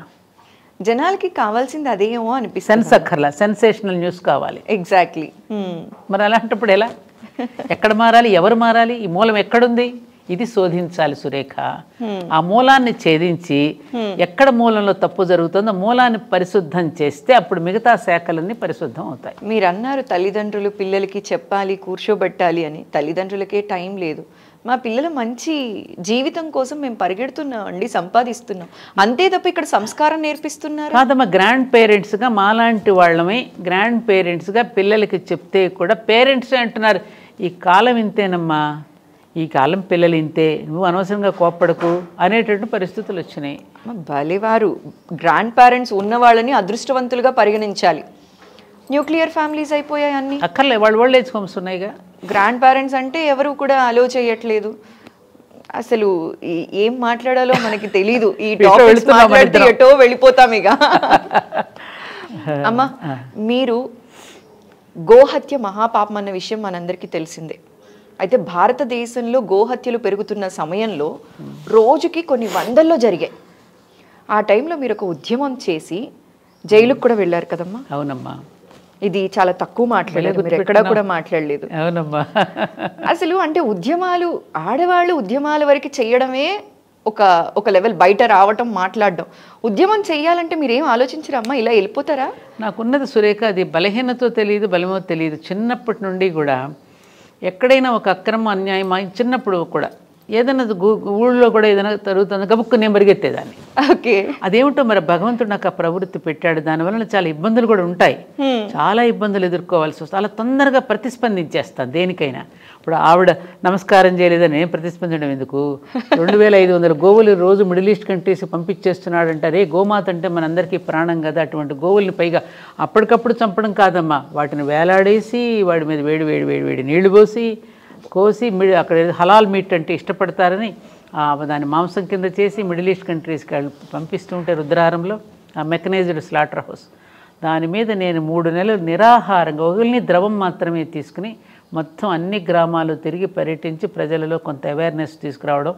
S1: జనాలకి కావాల్సింది అదేమో అనిపిస్తుంది.
S2: సెన్స్ అక్కర్లా, సెన్సేషనల్ న్యూస్ కావాలి.
S1: ఎగ్జాక్ట్లీ.
S2: మరి అలాంటప్పుడు ఎలా? ఎక్కడ మారాలి? ఎవరు మారాలి? ఈ మూలం ఎక్కడుంది? ఇది శోధించాలి సురేఖ. ఆ మూలాన్ని ఛేదించి ఎక్కడ మూలంలో తప్పు జరుగుతుందో మూలాన్ని పరిశుద్ధం చేస్తే అప్పుడు మిగతా శాఖలన్నీ పరిశుద్ధం అవుతాయి.
S1: మీరు అన్నారు తల్లిదండ్రులు పిల్లలకి చెప్పాలి, కూర్చోబెట్టాలి అని. తల్లిదండ్రులకే టైం లేదు. మా పిల్లల మంచి జీవితం కోసం మేము పరిగెడుతున్నాం అండి, సంపాదిస్తున్నాం అంతే తప్ప ఇక్కడ సంస్కారం నేర్పిస్తున్నారు
S2: కాదమ్మా. గ్రాండ్ పేరెంట్స్గా మాలాంటి వాళ్ళమే గ్రాండ్ పేరెంట్స్గా పిల్లలకి చెప్తే కూడా పేరెంట్సే అంటున్నారు ఈ కాలం ఇంతేనమ్మా, ఈ కాలం పిల్లలు ఇంతే, నువ్వు అనవసరంగా కోప్పడకు అనేటటువంటి పరిస్థితులు వచ్చినాయి.
S1: భలేవారు. గ్రాండ్ పేరెంట్స్ ఉన్న వాళ్ళని అదృష్టవంతులుగా పరిగణించాలి. న్యూక్లియర్ ఫ్యామిలీస్ అయిపోయాయి అన్ని.
S2: అక్కర్లే, వాళ్ళు ఓల్డ్ ఏజ్ హోమ్స్ ఉన్నాయిగా.
S1: గ్రాండ్ పేరెంట్స్ అంటే ఎవరు కూడా అలో చేయట్లేదు. అసలు ఏం మాట్లాడాలో మనకి తెలీదు. ఈ టాపిక్స్ మాట్లాడితే ఎటో వెళ్ళిపోతాం ఇక. అమ్మా, మీరు గోహత్య మహాపాపం అన్న విషయం మనందరికీ తెలిసిందే. అయితే భారతదేశంలో గోహత్యలు పెరుగుతున్న సమయంలో రోజుకి కొన్ని వందల్లో జరిగాయి. ఆ టైంలో మీరు ఒక ఉద్యమం చేసి జైలుకు కూడా వెళ్ళారు కదమ్మా.
S2: అవునమ్మా.
S1: ఇది చాలా తక్కువ మాట్లాడలేదు, మీరు ఎక్కడా కూడా మాట్లాడలేదు.
S2: అవునమ్మా.
S1: అసలు అంటే ఉద్యమాలు, ఆడవాళ్ళు ఉద్యమాల వరకు చేయడమే ఒక లెవెల్, బయట రావటం, మాట్లాడడం. ఉద్యమం చెయ్యాలంటే మీరేం ఆలోచించరమ్మా, ఇలా వెళ్ళిపోతారా?
S2: నాకున్నది సురేఖ, అది బలహీనతో తెలియదు, బలమో తెలియదు. చిన్నప్పటి నుండి కూడా ఎక్కడైనా ఒక అక్రమం, అన్యాయం చిన్నప్పుడు కూడా ఏదైనా ఊళ్ళో కూడా ఏదైనా జరుగుతుంది గబుక్కు నేను పరిగెత్తేదాన్ని.
S1: ఓకే,
S2: అదేమిటో మరి భగవంతుడు నాకు ఆ ప్రవృత్తి పెట్టాడు. దానివల్ల చాలా ఇబ్బందులు కూడా ఉంటాయి, చాలా ఇబ్బందులు ఎదుర్కోవాల్సి వస్తుంది. అలా తొందరగా ప్రతిస్పందించేస్తాను దేనికైనా. ఇప్పుడు ఆవిడ నమస్కారం చేయలేదని నేను ప్రతిస్పందించడం ఎందుకు? 2500 గోవులు రోజు మిడిల్ ఈస్ట్ కంట్రీస్ పంపించేస్తున్నాడు అంటారే. గోమాత అంటే మనందరికీ ప్రాణం కదా. అటువంటి గోవుల్ని పైగా అప్పటికప్పుడు చంపడం కాదమ్మా, వాటిని వేలాడేసి వాడి మీద వేడి వేడి వేడి వేడి నీళ్లు పోసి కోసి అక్కడ హలాల్ మీట్ అంటే ఇష్టపడతారని దాన్ని మాంసం కింద చేసి మిడిల్ ఈస్ట్ కంట్రీస్కి పంపిస్తూ ఉంటే రుద్రారంలో ఆ మెకనైజ్డ్ స్లాటర్ హౌస్, దాని మీద నేను 3 నెలలు నిరాహారంగా ఓన్లీ ద్రవం మాత్రమే తీసుకుని మొత్తం అన్ని గ్రామాలు తిరిగి పర్యటించి ప్రజలలో కొంత అవేర్నెస్ తీసుకురావడం.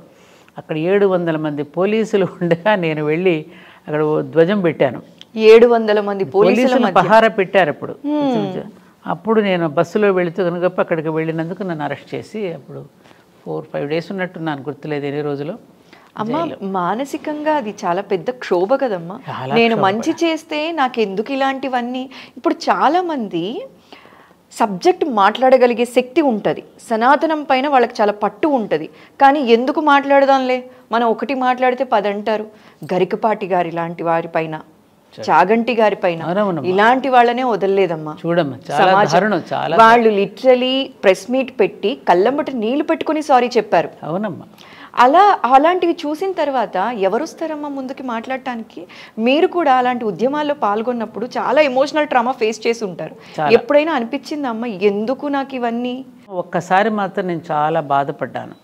S2: అక్కడ 700 మంది పోలీసులు ఉండగా నేను వెళ్ళి అక్కడ ధ్వజం పెట్టాను.
S1: 700 మంది పోలీసులు
S2: పహారా పెట్టారు అప్పుడు నేను బస్సులో వెళుతూ కనుక అక్కడికి వెళ్ళినందుకు నన్ను అరెస్ట్ చేసి అప్పుడు 4-5 డేస్ ఉన్నట్టున్నాను, గుర్తులేదు ఎన్ని రోజులు.
S1: అమ్మ, మానసికంగా అది చాలా పెద్ద క్షోభ కదమ్మా. నేను మంచి చేస్తే నాకు ఎందుకు ఇలాంటివన్నీ? ఇప్పుడు చాలా మంది సబ్జెక్ట్ మాట్లాడగలిగే శక్తి ఉంటుంది, సనాతనం పైన వాళ్ళకి చాలా పట్టు ఉంటుంది. కానీ ఎందుకు మాట్లాడదాంలే, మనం ఒకటి మాట్లాడితే 10 అంటారు. గరికపాటి గారి లాంటి వారి పైన, చాగంటి గారి పైన ఇలాంటి వాళ్ళనే వదలలేదమ్మా.
S2: చూడమ్మా,
S1: వాళ్ళు లిటరలీ ప్రెస్ మీట్ పెట్టి కళ్ళంబట నీళ్లు పెట్టుకుని సారీ చెప్పారు.
S2: అవునమ్మా.
S1: అలాంటివి చూసిన తర్వాత ఎవరు వస్తారమ్మా ముందుకి మాట్లాడటానికి? మీరు కూడా అలాంటి ఉద్యమాల్లో పాల్గొన్నప్పుడు చాలా ఎమోషనల్ ట్రామా ఫేస్ చేసి ఉంటారు. ఎప్పుడైనా అనిపించిందా అమ్మ ఎందుకు నాకు ఇవన్నీ?
S2: ఒక్కసారి మాత్రం నేను చాలా బాధపడ్డాను.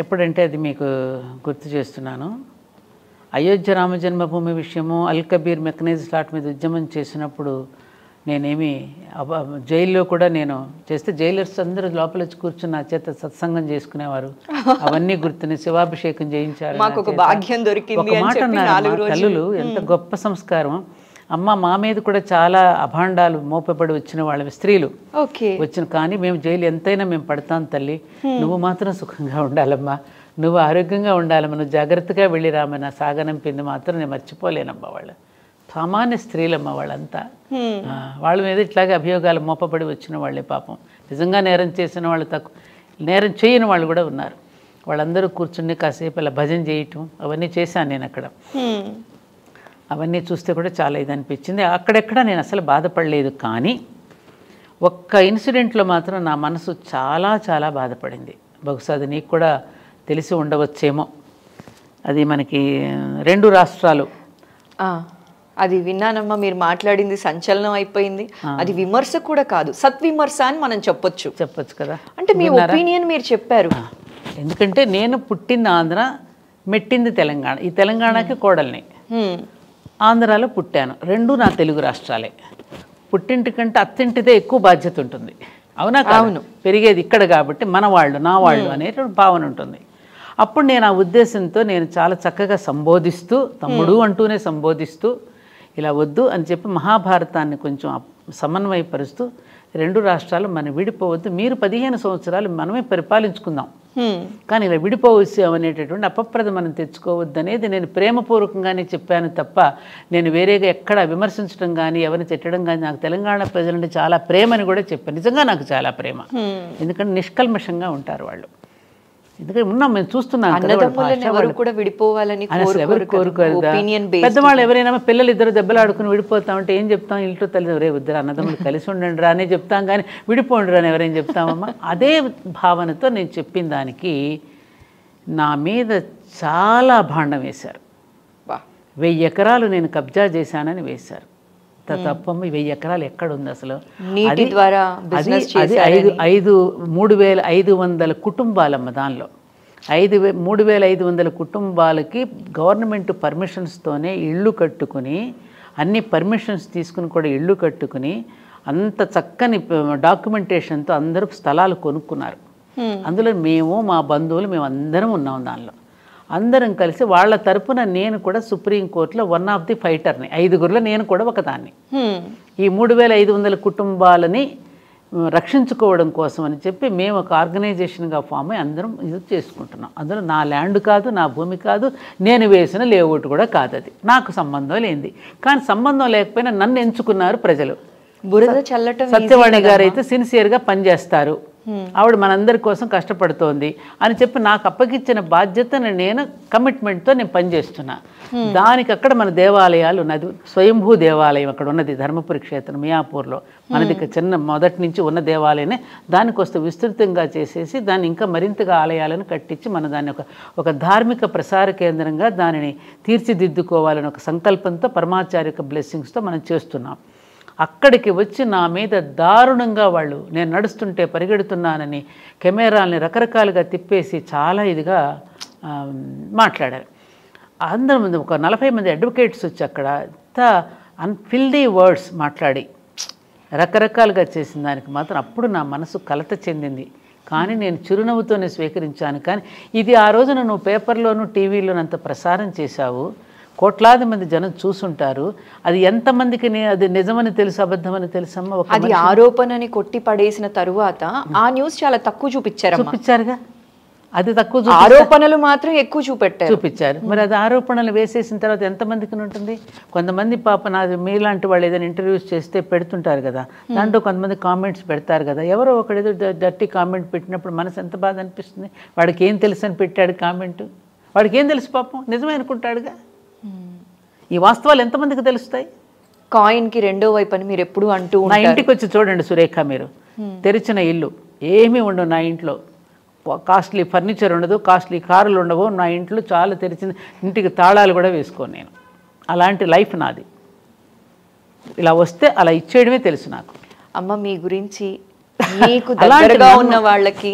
S2: ఎప్పుడంటే అది మీకు గుర్తు చేస్తున్నాను. అయోధ్య రామ జన్మభూమి విషయము, అల్ కబీర్ మెకనైజ్ స్లాట్ మీద ఉద్యమం చేసినప్పుడు నేనేమి జైల్లో కూడా నేను చేస్తే జైలర్స్ అందరూ లోపల వచ్చి కూర్చుని నా చేత సత్సంగం చేసుకునేవారు. అవన్నీ గుర్తుని శివాభిషేకం చేయించారు. ఒక మాట అన్నారు తల్లులు, ఎంత గొప్ప సంస్కారం అమ్మ. మా మీద కూడా చాలా అభాండాలు మోపబడి వచ్చిన వాళ్ళ స్త్రీలు వచ్చిన, కానీ మేము జైలు ఎంతైనా మేము పడతాం తల్లి, నువ్వు మాత్రం సుఖంగా ఉండాలమ్మా, నువ్వు ఆరోగ్యంగా ఉండాలమ్మా, నువ్వు జాగ్రత్తగా వెళ్ళి రామన్న సాగనంపింది మాత్రం నేను మర్చిపోలేనమ్మా. వాళ్ళు సామాన్య స్త్రీలమ్మ వాళ్ళంతా. వాళ్ళ మీద ఇట్లాగే అభియోగాలు మోపబడి వచ్చిన వాళ్ళే పాపం. నిజంగా నేరం చేసిన వాళ్ళు తక్కువ, నేరం చేయని వాళ్ళు కూడా ఉన్నారు. వాళ్ళందరూ కూర్చుని కాసేపు అలా భజన చేయటం అవన్నీ చేశాను నేను అక్కడ. అవన్నీ చూస్తే కూడా చాలా ఇది అనిపించింది. అక్కడెక్కడ నేను అసలు బాధపడలేదు, కానీ ఒక్క ఇన్సిడెంట్లో మాత్రం నా మనసు చాలా చాలా బాధపడింది. బహుశా అది నీకు కూడా తెలిసి ఉండవచ్చేమో. అది మనకి 2 రాష్ట్రాలు.
S1: అది విన్నానమ్మా, మీరు మాట్లాడింది సంచలనం అయిపోయింది. అది విమర్శ కూడా కాదు, సత్విమర్శ అని మనం చెప్పొచ్చు
S2: కదా.
S1: అంటే మీ ఒపీనియన్ మీరు చెప్పారు.
S2: ఎందుకంటే నేను పుట్టింది ఆంధ్ర, మెట్టింది తెలంగాణ. ఈ తెలంగాణకి కోడల్ని, ఆంధ్రాలో పుట్టాను. 2 నా తెలుగు రాష్ట్రాలే. పుట్టింటి కంటే అత్తింటిదే ఎక్కువ బాధ్యత ఉంటుంది. అవునా? అవును. పెరిగేది ఇక్కడ కాబట్టి మన వాళ్ళు, నా వాళ్ళు అనేటువంటి భావన ఉంటుంది. అప్పుడు నేను ఆ ఉద్దేశంతో నేను చాలా చక్కగా సంబోధిస్తూ, తమ్ముడు అంటూనే సంబోధిస్తూ, ఇలా వద్దు అని చెప్పి మహాభారతాన్ని కొంచెం సమన్వయపరుస్తూ 2 రాష్ట్రాలు మనం విడిపోవద్దు, మీరు 15 సంవత్సరాలు మనమే పరిపాలించుకుందాం, కానీ ఇలా విడిపోవచ్చు అనేటటువంటి అపప్రద మనం తెచ్చుకోవద్దు అనేది నేను ప్రేమపూర్వకంగానే చెప్పాను తప్ప నేను వేరేగా ఎక్కడ విమర్శించడం కానీ ఎవరిని తిట్టడం కానీ నాకు తెలంగాణ ప్రజలంటే చాలా ప్రేమ అని కూడా చెప్పాను. నిజంగా నాకు చాలా ప్రేమ, ఎందుకంటే నిష్కల్మషంగా ఉంటారు వాళ్ళు. ఎందుకంటే ఉన్నాం, మేము చూస్తున్నాం
S1: కూడా విడిపోవాలని
S2: పెద్దవాళ్ళు ఎవరైనా పిల్లలు ఇద్దరు దెబ్బలాడుకుని విడిపోతామంటే ఏం చెప్తాం? ఇంట్లో తల్లి రే ఇద్దరు అన్నదమ్ములు కలిసి ఉండండి రా అనే చెప్తాం, కానీ విడిపోండి రా అని ఎవరైనా చెప్తామమ్మా? అదే భావనతో నేను చెప్పిన దానికి నా మీద చాలా భాండం వేశారు. 1000 ఎకరాలు నేను కబ్జా చేశానని వేశారు. తప్పమ్మ, 1000 ఎకరాలు ఎక్కడుంది అసలు?
S1: నీటి ద్వారా
S2: అది 3,500 కుటుంబాలమ్మ. దానిలో 3,500 కుటుంబాలకి గవర్నమెంట్ పర్మిషన్స్తోనే ఇళ్ళు కట్టుకుని, అన్ని పర్మిషన్స్ తీసుకుని కూడా ఇళ్ళు కట్టుకుని, అంత చక్కని డాక్యుమెంటేషన్తో అందరూ స్థలాలు కొనుక్కున్నారు. అందులో మేము, మా బంధువులు, మేము అందరం ఉన్నాం. దానిలో అందరం కలిసి వాళ్ళ తరపున నేను కూడా సుప్రీంకోర్టులో వన్ ఆఫ్ ది ఫైటర్ని, 5గురిలో నేను కూడా ఒకదాన్ని. ఈ 3,500 కుటుంబాలని రక్షించుకోవడం కోసం అని చెప్పి మేము ఒక ఆర్గనైజేషన్గా ఫామ్ అయ్యి అందరం ఇది చేసుకుంటున్నాం. అందులో నా ల్యాండ్ కాదు, నా భూమి కాదు, నేను వేసిన లేఅవుట్ కూడా కాదు, అది నాకు సంబంధం లేనిది. కానీ సంబంధం లేకపోయినా నన్ను ఎంచుకున్నారు ప్రజలు.
S1: బురద చల్లటం
S2: సత్యవాణి గారు అయితే సిన్సియర్గా పనిచేస్తారు, ఆవిడ మనందరి కోసం కష్టపడుతోంది అని చెప్పి నాకు అప్పగించిన బాధ్యతను నేను కమిట్మెంట్తో నేను పనిచేస్తున్నా. దానికి అక్కడ మన దేవాలయాలు ఉన్నది, స్వయంభూ దేవాలయం అక్కడ ఉన్నది, ధర్మపురి క్షేత్రం మియాపూర్లో మనది చిన్న మొదటి నుంచి ఉన్న దేవాలయమే. దానికోసం విస్తృతంగా చేసేసి దాన్ని ఇంకా మరింతగా ఆలయాలను కట్టించి మన దాన్ని ఒక ధార్మిక ప్రసార కేంద్రంగా దానిని తీర్చిదిద్దుకోవాలని ఒక సంకల్పంతో పరమాచార్య బ్లెస్సింగ్స్తో మనం చేస్తున్నాం. అక్కడికి వచ్చి నా మీద దారుణంగా వాళ్ళు నేను నడుస్తుంటే పరిగెడుతున్నానని కెమెరాల్ని రకరకాలుగా తిప్పేసి చాలా ఇదిగా మాట్లాడారు. అందరి ముందు ఒక 40 మంది అడ్వకేట్స్ వచ్చి అక్కడ అంతా అన్ఫిల్దీ వర్డ్స్ మాట్లాడి రకరకాలుగా చేసిన దానికి మాత్రం అప్పుడు నా మనసు కలత చెందింది. కానీ నేను చిరునవ్వుతోనే స్వీకరించాను. కానీ ఇది ఆ రోజున నువ్వు పేపర్లోనూ టీవీలోనూ అంత ప్రసారం చేశావు, కోట్లాది మంది జనం చూసుంటారు, అది ఎంతమందికి అది నిజమని తెలుసు అబద్ధమని తెలుసమ్మా?
S1: అది ఆరోపణని కొట్టి పడేసిన తరువాత ఆ న్యూస్ చాలా తక్కువ చూపించారుగా.
S2: అది తక్కువ,
S1: ఆరోపణలు మాత్రం ఎక్కువ
S2: చూపించారు. మరి అది ఆరోపణలు వేసేసిన తర్వాత ఎంతమందికి ఉంటుంది? కొంతమంది పాప నాది మీలాంటి వాళ్ళు ఏదైనా ఇంటర్వ్యూస్ చేస్తే పెడుతుంటారు కదా, దాంట్లో కొంతమంది కామెంట్స్ పెడతారు కదా. ఎవరో ఒకడేదో డర్టీ కామెంట్ పెట్టినప్పుడు మనసు ఎంత బాధ అనిపిస్తుంది. వాడికి ఏం తెలుసు అని పెట్టాడు కామెంట్, వాడికి ఏం తెలుసు పాపం, నిజమే అనుకుంటాడుగా. ఈ వాస్తవాలు ఎంతమందికి తెలుస్తాయి?
S1: కాయిన్కి రెండో వైపు అని మీరు ఎప్పుడు అంటూ
S2: నా ఇంటికి వచ్చి చూడండి సురేఖ, మీరు తెరిచిన ఇల్లు ఏమీ ఉండవు నా ఇంట్లో, కాస్ట్లీ ఫర్నిచర్ ఉండదు, కాస్ట్లీ కారులు ఉండవు నా ఇంట్లో. చాలా తెరిచిన ఇంటికి తాళాలు కూడా వేసుకోను నేను. అలాంటి లైఫ్ నాది. ఇలా వస్తే అలా ఇచ్చేయడమే తెలుసు నాకు.
S1: అమ్మ మీ గురించి మీకు దగ్గరగా ఉన్న వాళ్ళకి,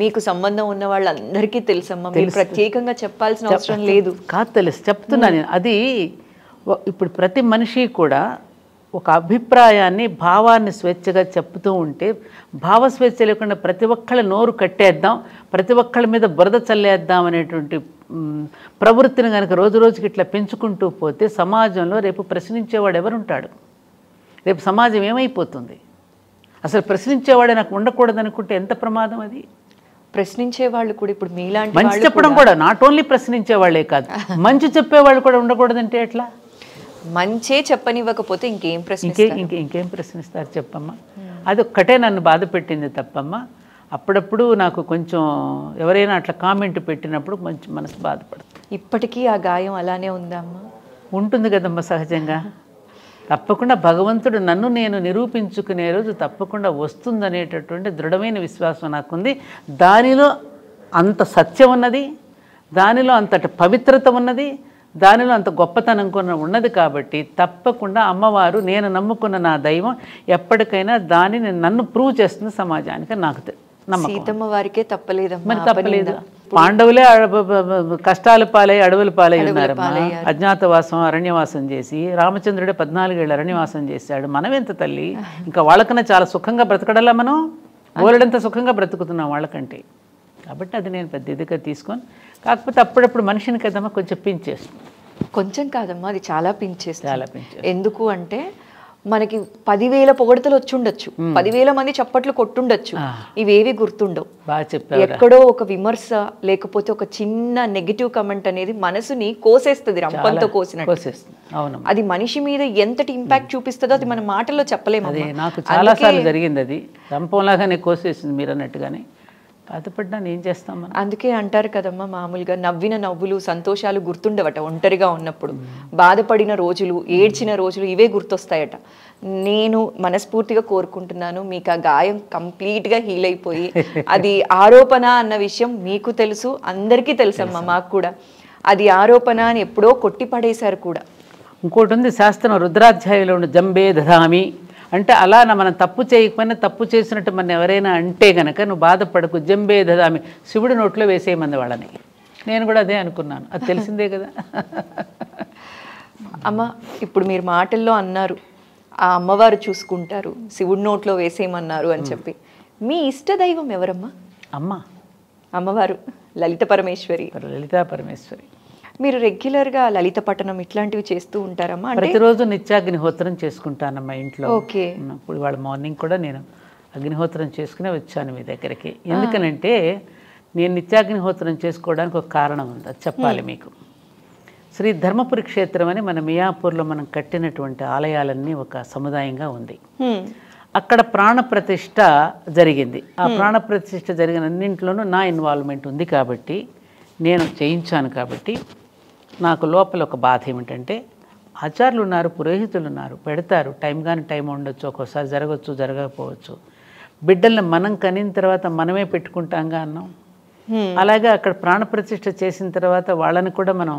S1: మీకు సంబంధం ఉన్న వాళ్ళందరికీ తెలుసమ్మా, మీరు ప్రత్యేకంగా చెప్పాల్సిన అవసరం లేదు.
S2: కాదు, తెలుసు, చెప్తున్నా నేను. అది ఇప్పుడు ప్రతి మనిషి కూడా ఒక అభిప్రాయాన్ని, భావాన్ని స్వేచ్ఛగా చెప్తూ ఉంటే, భావస్వేచ్ఛ లేకుండా ప్రతి ఒక్కళ్ళ నోరు కట్టేద్దాం, ప్రతి ఒక్కళ్ళ మీద బురద చల్లేద్దాం అనేటువంటి ప్రవృత్తిని కనుక రోజు రోజుకి ఇట్లా పెంచుకుంటూ పోతే సమాజంలో రేపు ప్రశ్నించేవాడు ఎవరుంటాడు? రేపు సమాజం ఏమైపోతుంది? అసలు ప్రశ్నించేవాడే నాకు ఉండకూడదు అనుకుంటే ఎంత ప్రమాదం అది.
S1: ప్రశ్నించే వాళ్ళు కూడా ఇప్పుడు మీలాంటి
S2: మంచి చెప్పడం కూడా, నాట్ ఓన్లీ ప్రశ్నించే వాళ్ళే కాదు, మంచి చెప్పేవాళ్ళు కూడా ఉండకూడదంటే ఎట్లా?
S1: మంచే చెప్పనివ్వకపోతే ఇంకేం
S2: ప్రశ్నిస్తారు చెప్పమ్మా? అది ఒక్కటే నన్ను బాధ పెట్టింది తప్పమ్మా. అప్పుడప్పుడు నాకు కొంచెం ఎవరైనా అట్లా కామెంట్ పెట్టినప్పుడు కొంచెం మనసు బాధపడుతుంది.
S1: ఇప్పటికీ ఆ గాయం అలానే ఉందమ్మా?
S2: ఉంటుంది కదమ్మా సహజంగా. తప్పకుండా భగవంతుడు నన్ను నేను నిరూపించుకునే రోజు తప్పకుండా వస్తుందనేటటువంటి దృఢమైన విశ్వాసం నాకుంది. దానిలో అంత సత్యం ఉన్నది, దానిలో అంతటి పవిత్రత ఉన్నది, దానిలో అంత గొప్పతనం కూడా ఉన్నది. కాబట్టి తప్పకుండా అమ్మవారు, నేను నమ్ముకున్న నా దైవం ఎప్పటికైనా దానిని నన్ను ప్రూవ్ చేస్తుంది సమాజానికి. నాకు నమ్మకం.
S1: సీతమ్మ వారికే తప్పలేదమ్మా.
S2: మరి తప్పలేదు. పాండవులే కష్టాల పాలై అడవుల పాలై ఉన్నారమ్మా. అజ్ఞాతవాసం, అరణ్యవాసం చేసి, రామచంద్రుడే 14 ఏళ్ళు అరణ్యవాసం చేశాడు. మనం ఎంత తల్లి, ఇంకా వాళ్ళకన్నా చాలా సుఖంగా బ్రతకడలా మనం, ఓలడంత సుఖంగా బ్రతుకుతున్నాం వాళ్ళకంటే. కాబట్టి అది నేను పెద్ద ఇదిగా తీసుకొని, కాకపోతే అప్పుడప్పుడు మనిషిని కదమ్మా కొంచెం పించేస్తుంది.
S1: కొంచెం కాదమ్మా, అది చాలా పించేస్తుంది.
S2: చాలా పించేస్తుంది.
S1: ఎందుకు అంటే మనకి 10,000 పొగడతలు వచ్చుండొచ్చు, 10,000 మంది చప్పట్లు కొట్టుండొచ్చు, ఇవేవి గుర్తుండవు.
S2: బాగా చెప్పారు.
S1: ఎక్కడో ఒక విమర్శ లేకపోతే ఒక చిన్న నెగిటివ్ కమెంట్ అనేది మనసుని కోసేస్తుంది, రంపంతో కోసినట్టు.
S2: అవును,
S1: అది మనిషి మీద ఎంతటి ఇంపాక్ట్ చూపిస్తుందో అది మన మాటల్లో చెప్పలేము.
S2: అది నాకు చాలా సార్లు జరిగింది, అది రంపంలాగానే కోసేసింది మీరు అన్నట్టుగానే. బాధపడ్డా ఏం చేస్తాం మనం.
S1: అందుకే అంటారు కదమ్మా, మామూలుగా నవ్విన నవ్వులు సంతోషాలు గుర్తుండవట ఒంటరిగా ఉన్నప్పుడు, బాధపడిన రోజులు ఏడ్చిన రోజులు ఇవే గుర్తొస్తాయట. నేను మనస్ఫూర్తిగా కోరుకుంటున్నాను మీకు ఆ గాయం కంప్లీట్గా హీల్ అయిపోయి, అది ఆరోపణ అన్న విషయం మీకు తెలుసు, అందరికీ తెలుసమ్మా, మాకు కూడా అది ఆరోపణ అని ఎప్పుడో కొట్టి పడేశారు కూడా.
S2: ఇంకోటి ఉంది శాస్త్రం, రుద్రాధ్యాయంలో ఉన్న జంబే దధామి అంటే అలా మనం తప్పు చేయకపోయినా తప్పు చేసినట్టు మన ఎవరైనా అంటే గనక నువ్వు బాధపడకు, జంబే దదామి శివుడి నోట్లో వేసేయమంది వాళ్ళని. నేను కూడా అదే అనుకున్నాను, అది తెలిసిందే కదా.
S1: అమ్మ ఇప్పుడు మీరు మాటల్లో అన్నారు ఆ అమ్మవారు చూసుకుంటారు, శివుడి నోట్లో వేసేయమన్నారు అని చెప్పి, మీ ఇష్ట దైవం ఎవరమ్మా? అమ్మవారు లలిత పరమేశ్వరి.
S2: లలితా పరమేశ్వరి.
S1: మీరు రెగ్యులర్గా లలిత పఠనం ఇట్లాంటివి చేస్తూ ఉంటారమ్మా?
S2: ప్రతిరోజు నిత్యాగ్నిహోత్రం చేసుకుంటానమ్మా ఇంట్లో.
S1: ఓకే.
S2: ఇప్పుడు వాళ్ళ మార్నింగ్ కూడా నేను అగ్నిహోత్రం చేసుకునే వచ్చాను మీ దగ్గరికి. ఎందుకనంటే నేను నిత్యాగ్నిహోత్రం చేసుకోవడానికి ఒక కారణం ఉంది, అది చెప్పాలి మీకు. శ్రీ ధర్మపురి క్షేత్రం అని మన మియాపూర్లో మనం కట్టినటువంటి ఆలయాలన్నీ ఒక సముదాయంగా ఉంది. అక్కడ ప్రాణప్రతిష్ఠ జరిగింది. ఆ ప్రాణప్రతిష్ఠ జరిగిన అన్నింటిలోనూ నా ఇన్వాల్వ్మెంట్ ఉంది కాబట్టి, నేను చేయించాను కాబట్టి నాకు లోపల ఒక బాధ ఏమిటంటే, ఆచార్యులు ఉన్నారు, పురోహితులు ఉన్నారు, పెడతారు, టైం కానీ టైం ఉండొచ్చు, ఒక్కోసారి జరగవచ్చు, జరగకపోవచ్చు. బిడ్డల్ని మనం కనిన తర్వాత మనమే పెట్టుకుంటాంగా అన్నాం. అలాగే అక్కడ ప్రాణప్రతిష్ఠ చేసిన తర్వాత వాళ్ళని కూడా మనం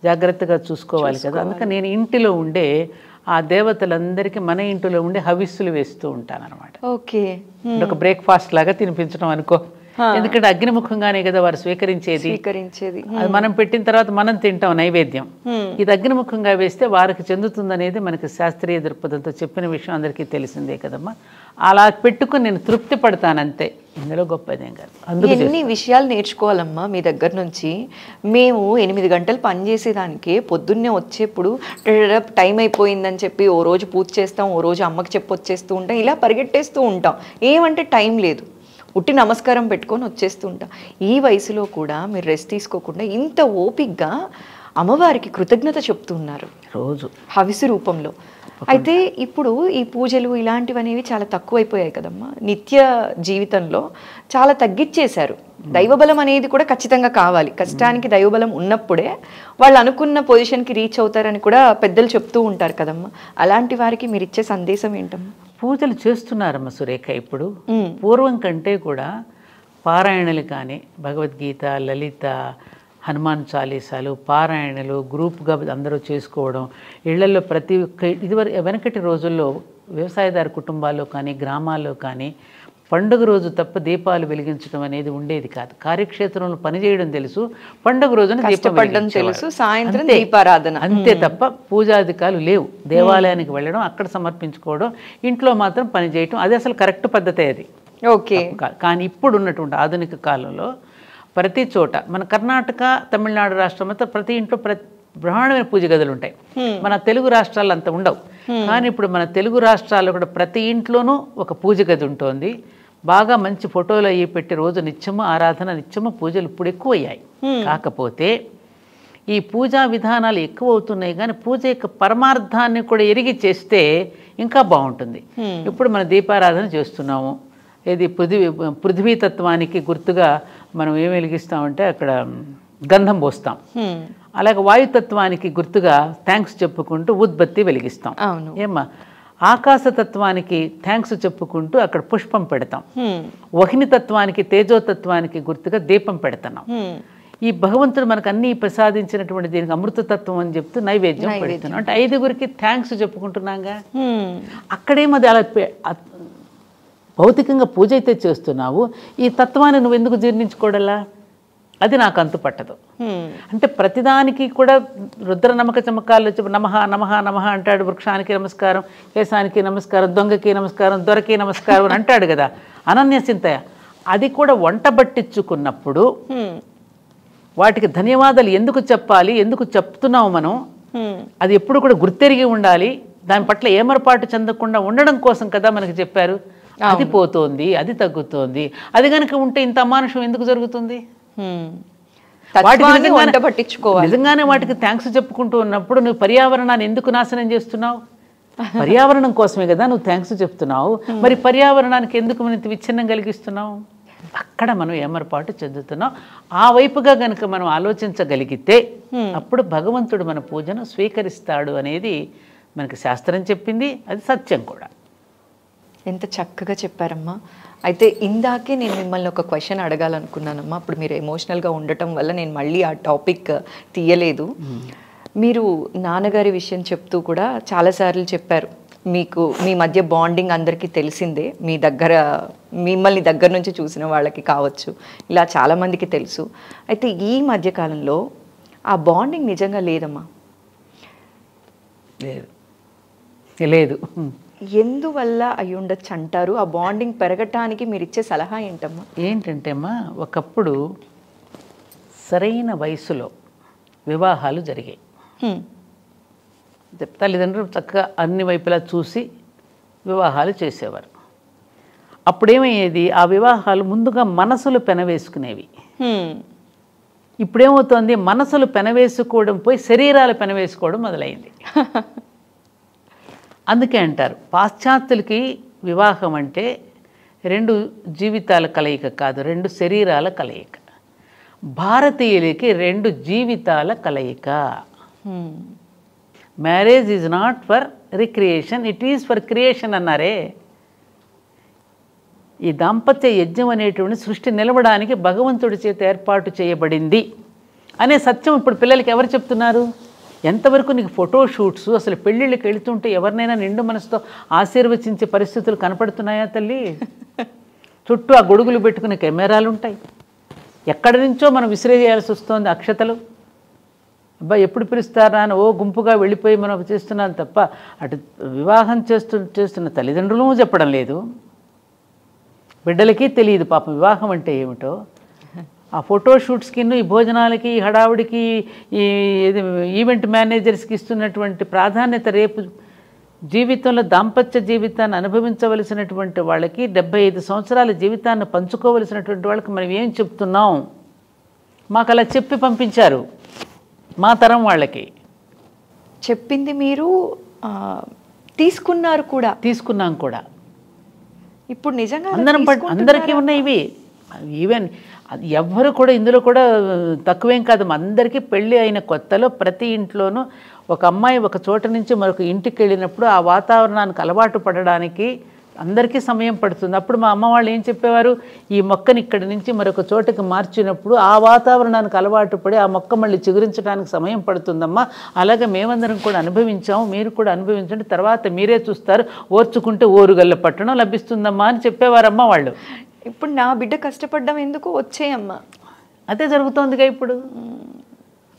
S2: జాగ్రత్తగా చూసుకోవాలి కదా. అందుకని నేను ఇంటిలో ఉండే ఆ దేవతలందరికీ మన ఇంటిలో ఉండే హవిస్సులు వేస్తూ ఉంటాను అనమాట.
S1: ఓకే.
S2: ఒక బ్రేక్ఫాస్ట్ లాగా తినిపించడం అనుకో. ఎందుకంటే అగ్నిముఖంగానే కదా వారు స్వీకరించేది. అది మనం పెట్టిన తర్వాత మనం తింటాం నైవేద్యం. ఇది అగ్నిముఖంగా వేస్తే వారికి చెందుతుందనేది మనకి శాస్త్రీయ దృక్పథంతో చెప్పిన విషయం అందరికీ తెలిసిందే కదమ్మా. అలా పెట్టుకుని నేను తృప్తి పడతానంతే, ఇందులో గొప్పదేం కాదు. అందుకే
S1: ఎన్ని విషయాలు నేర్చుకోవాలమ్మా మీ దగ్గర నుంచి. మేము 8 గంటలు పనిచేసేదానికి పొద్దున్నే వచ్చేప్పుడు టైం అయిపోయిందని చెప్పి ఓ రోజు పూజ చేస్తాం, ఓ రోజు అమ్మకి చెప్పి వచ్చేస్తూ ఉంటాం, ఇలా పరిగెట్టేస్తూ ఉంటాం. ఏమంటే టైం లేదు, ఉట్టి నమస్కారం పెట్టుకొని వచ్చేస్తూ ఉంటాం. ఈ వయసులో కూడా మీరు రెస్ట్ తీసుకోకుండా ఇంత ఓపిక్గా అమ్మవారికి కృతజ్ఞత చెప్తున్నారు రోజు హవిసు రూపంలో. అయితే ఇప్పుడు ఈ పూజలు ఇలాంటివనేవి చాలా తక్కువైపోయాయి కదమ్మా, నిత్య జీవితంలో చాలా తగ్గిచ్చేశారు. దైవబలం అనేది కూడా ఖచ్చితంగా కావాలి, కష్టానికి దైవబలం ఉన్నప్పుడే వాళ్ళు అనుకున్న పొజిషన్కి రీచ్ అవుతారని కూడా పెద్దలు చెప్తూ ఉంటారు కదమ్మా. అలాంటి వారికి మీరు ఇచ్చే సందేశం ఏంటమ్మా?
S2: పూజలు చేస్తున్నారమ్మ సురేఖ ఇప్పుడు, పూర్వం కంటే కూడా పారాయణలు కానీ భగవద్గీత, లలిత, హనుమాన్ చాలీసాలు, పారాయణలు గ్రూప్గా అందరూ చేసుకోవడం, ఇళ్లలో ప్రతి ఒక్క ఇదివరకు వెనకటి రోజుల్లో వ్యవసాయదారు కుటుంబాల్లో కానీ గ్రామాల్లో కానీ పండుగ రోజు తప్ప దీపాలు వెలిగించడం అనేది ఉండేది కాదు. కార్యక్షేత్రంలో పనిచేయడం తెలుసు, పండుగ రోజున దీపం
S1: తెలుసు, సాయంత్రం దీపారాధన
S2: అంతే తప్ప పూజాధికాలు లేవు. దేవాలయానికి వెళ్ళడం, అక్కడ సమర్పించుకోవడం, ఇంట్లో మాత్రం పని చేయటం, అది అసలు కరెక్ట్ పద్ధతే అది.
S1: ఓకే.
S2: కానీ ఇప్పుడు ఉన్నటువంటి ఆధునిక కాలంలో ప్రతి చోట మన కర్ణాటక, తమిళనాడు రాష్ట్రం అంతా ప్రతి ఇంట్లో బ్రహ్మాండమైన పూజ గదులు ఉంటాయి. మన తెలుగు రాష్ట్రాలు అంత ఉండవు. కానీ ఇప్పుడు మన తెలుగు రాష్ట్రాల్లో కూడా ప్రతి ఇంట్లోనూ ఒక పూజ గది ఉంటుంది. బాగా మంచి ఫోటోలు అయ్యి పెట్టి రోజు నిత్యము ఆరాధన, నిత్యము పూజలు ఇప్పుడు ఎక్కువ అయ్యాయి. కాకపోతే ఈ పూజా విధానాలు ఎక్కువ అవుతున్నాయి, కానీ పూజ యొక్క పరమార్థాన్ని కూడా ఎరిగి చేస్తే ఇంకా బాగుంటుంది. ఇప్పుడు మన దీపారాధన చేస్తున్నాము, ఇది పృథ్వీతత్వానికి గుర్తుగా మనం ఏం వెలిగిస్తామంటే అక్కడ గంధం పోస్తాం. అలాగే వాయుతత్వానికి గుర్తుగా థ్యాంక్స్ చెప్పుకుంటూ ఉద్బత్తి వెలిగిస్తాం. ఏమ్మా, ఆకాశతత్వానికి థ్యాంక్స్ చెప్పుకుంటూ అక్కడ పుష్పం పెడతాం. వహినితత్వానికి, తేజోతత్వానికి గుర్తుగా దీపం పెడుతున్నాం. ఈ భగవంతుడు మనకు అన్ని ప్రసాదించినటువంటి దీనికి అమృతతత్వం అని చెప్తూ నైవేద్యం పెడుతున్నాం. అంటే 5గురికి థ్యాంక్స్ చెప్పుకుంటున్నాగా. అక్కడేమది అలా భౌతికంగా పూజ అయితే చేస్తున్నావు, ఈ తత్వాన్ని నువ్వు ఎందుకు జీర్ణించుకోవడలా? అది నాకు అంతు పట్టదు. అంటే ప్రతిదానికి కూడా రుద్ర నమ్మక చమకాలు చెప్పి నమః నమః నమః అంటాడు. వృక్షానికి నమస్కారం, కేశానికి నమస్కారం, దొంగకి నమస్కారం, దొరకి నమస్కారం అని అంటాడు కదా. అనన్య చింతయ అది కూడా వంట బట్టించుకున్నప్పుడు వాటికి ధన్యవాదాలు ఎందుకు చెప్పాలి, ఎందుకు చెప్తున్నావు మనం, అది ఎప్పుడు కూడా గుర్తెరిగి ఉండాలి. దాని పట్ల ఏమరపాటు చెందకుండా ఉండడం కోసం కదా మనకి చెప్పారు. అది పోతోంది, అది తగ్గుతోంది. అది కనుక ఉంటే ఇంత అమానుషం ఎందుకు జరుగుతుంది? నిజంగానే వాటికి థ్యాంక్స్ చెప్పుకుంటూ ఉన్నప్పుడు నువ్వు పర్యావరణాన్ని ఎందుకు నాశనం చేస్తున్నావు? పర్యావరణం కోసమే కదా నువ్వు థ్యాంక్స్ చెప్తున్నావు. మరి పర్యావరణానికి ఎందుకు మనం విచ్ఛిన్నం కలిగిస్తున్నావు? అక్కడ మనం ఏమరపాటు చెందుతున్నాం. ఆ వైపుగా కనుక మనం ఆలోచించగలిగితే అప్పుడు భగవంతుడు మన పూజను స్వీకరిస్తాడు అనేది మనకి శాస్త్రం చెప్పింది. అది సత్యం కూడా.
S1: ఎంత చక్కగా చెప్పారమ్మా. అయితే ఇందాకే నేను మిమ్మల్ని ఒక క్వశ్చన్ అడగాలనుకున్నానమ్మా. అప్పుడు మీరు ఎమోషనల్గా ఉండటం వల్ల నేను మళ్ళీ ఆ టాపిక్ తీయలేదు. మీరు నాన్నగారి విషయం చెప్తూ కూడా చాలాసార్లు చెప్పారు, మీకు మీ మధ్య బాండింగ్ అందరికీ తెలిసిందే, మిమ్మల్ని దగ్గర నుంచి చూసిన వాళ్ళకి కావచ్చు, ఇలా చాలామందికి తెలుసు. అయితే ఈ మధ్యకాలంలో ఆ బాండింగ్ నిజంగా లేదమ్మా.
S2: లేదు.
S1: ఎందువల్ల అయి ఉండొచ్చు అంటారు? ఆ బాండింగ్ పెరగటానికి మీరు ఇచ్చే సలహా ఏంటమ్మా?
S2: ఏంటంటే అమ్మా, ఒకప్పుడు సరైన వయసులో వివాహాలు జరిగాయి. తల్లిదండ్రులు చక్కగా అన్ని వైపులా చూసి వివాహాలు చేసేవారు. అప్పుడేమయ్యేది, ఆ వివాహాలు ముందుగా మనసులు పెనవేసుకునేవి. ఇప్పుడేమవుతోంది, మనసులు పెనవేసుకోవడం పోయి శరీరాలు పెనవేసుకోవడం మొదలైంది. అందుకే అంటారు పాశ్చాత్యులకి వివాహం అంటే 2 జీవితాల కలయిక కాదు, 2 శరీరాల కలయిక. భారతీయులకి 2 జీవితాల కలయిక. Marriage is not for recreation, it is for creation అన్నారే. ఈ దాంపత్య యజ్ఞం అనేటువంటి సృష్టి నిలవడానికి భగవంతుడి చేత ఏర్పాటు చేయబడింది అనే సత్యం ఇప్పుడు పిల్లలకి ఎవరు చెప్తున్నారు? ఎంతవరకు నీకు ఫోటోషూట్స్, అసలు పెళ్ళిళ్ళకి వెళుతుంటే ఎవరినైనా నిండు మనసుతో ఆశీర్వచించే పరిస్థితులు కనపడుతున్నాయా తల్లి? చుట్టూ ఆ గొడుగులు పెట్టుకునే కెమెరాలు ఉంటాయి. ఎక్కడి నుంచో మనం విసిరేయాల్సి వస్తుంది అక్షతలు. అబ్బా ఎప్పుడు పిలుస్తారా అని గుంపుగా వెళ్ళిపోయి మనం చేస్తున్నాం తప్ప అటు వివాహం చేస్తున్న తల్లిదండ్రులు చెప్పడం లేదు, బిడ్డలకి తెలియదు పాపం వివాహం అంటే ఏమిటో. ఆ ఫోటోషూట్స్కి, ఈ భోజనాలకి, ఈ హడావుడికి, ఈ ఈవెంట్ మేనేజర్స్కి ఇస్తున్నటువంటి ప్రాధాన్యత రేపు జీవితంలో దాంపత్య జీవితాన్ని అనుభవించవలసినటువంటి వాళ్ళకి, 75 సంవత్సరాల జీవితాన్ని పంచుకోవలసినటువంటి వాళ్ళకి మనం ఏం చెప్తున్నాం? మాకు అలా చెప్పి పంపించారు మా తరం వాళ్ళకి.
S1: చెప్పింది మీరు తీసుకున్నాం కూడా. ఇప్పుడు నిజంగా
S2: అందరికీ ఉన్నాయి ఇవి. ఈవెన్ ఎవ్వరు కూడా ఇందులో కూడా తక్కువేం కాదు. అందరికీ పెళ్ళి అయిన కొత్తలో ప్రతి ఇంట్లోనూ ఒక అమ్మాయి ఒక చోట నుంచి మరొక ఇంటికి వెళ్ళినప్పుడు ఆ వాతావరణానికి అలవాటు పడడానికి అందరికీ సమయం పడుతుంది. అప్పుడు మా అమ్మ వాళ్ళు ఏం చెప్పేవారు, ఈ మొక్కని ఇక్కడి నుంచి మరొక చోటకి మార్చినప్పుడు ఆ వాతావరణానికి అలవాటు పడి ఆ మొక్క మళ్ళీ చిగురించడానికి సమయం పడుతుందమ్మా. అలాగే మేమందరం కూడా అనుభవించాము, మీరు కూడా అనుభవించండి, తర్వాత మీరే చూస్తారు, ఓర్చుకుంటే ఓరుగల్ల పట్టణం లభిస్తుందమ్మా అని చెప్పేవారమ్మ వాళ్ళు.
S1: ఇప్పుడు నా బిడ్డ కష్టపడ్డం ఎందుకు, వచ్చేయమ్మా.
S2: అదే జరుగుతోందిగా ఇప్పుడు.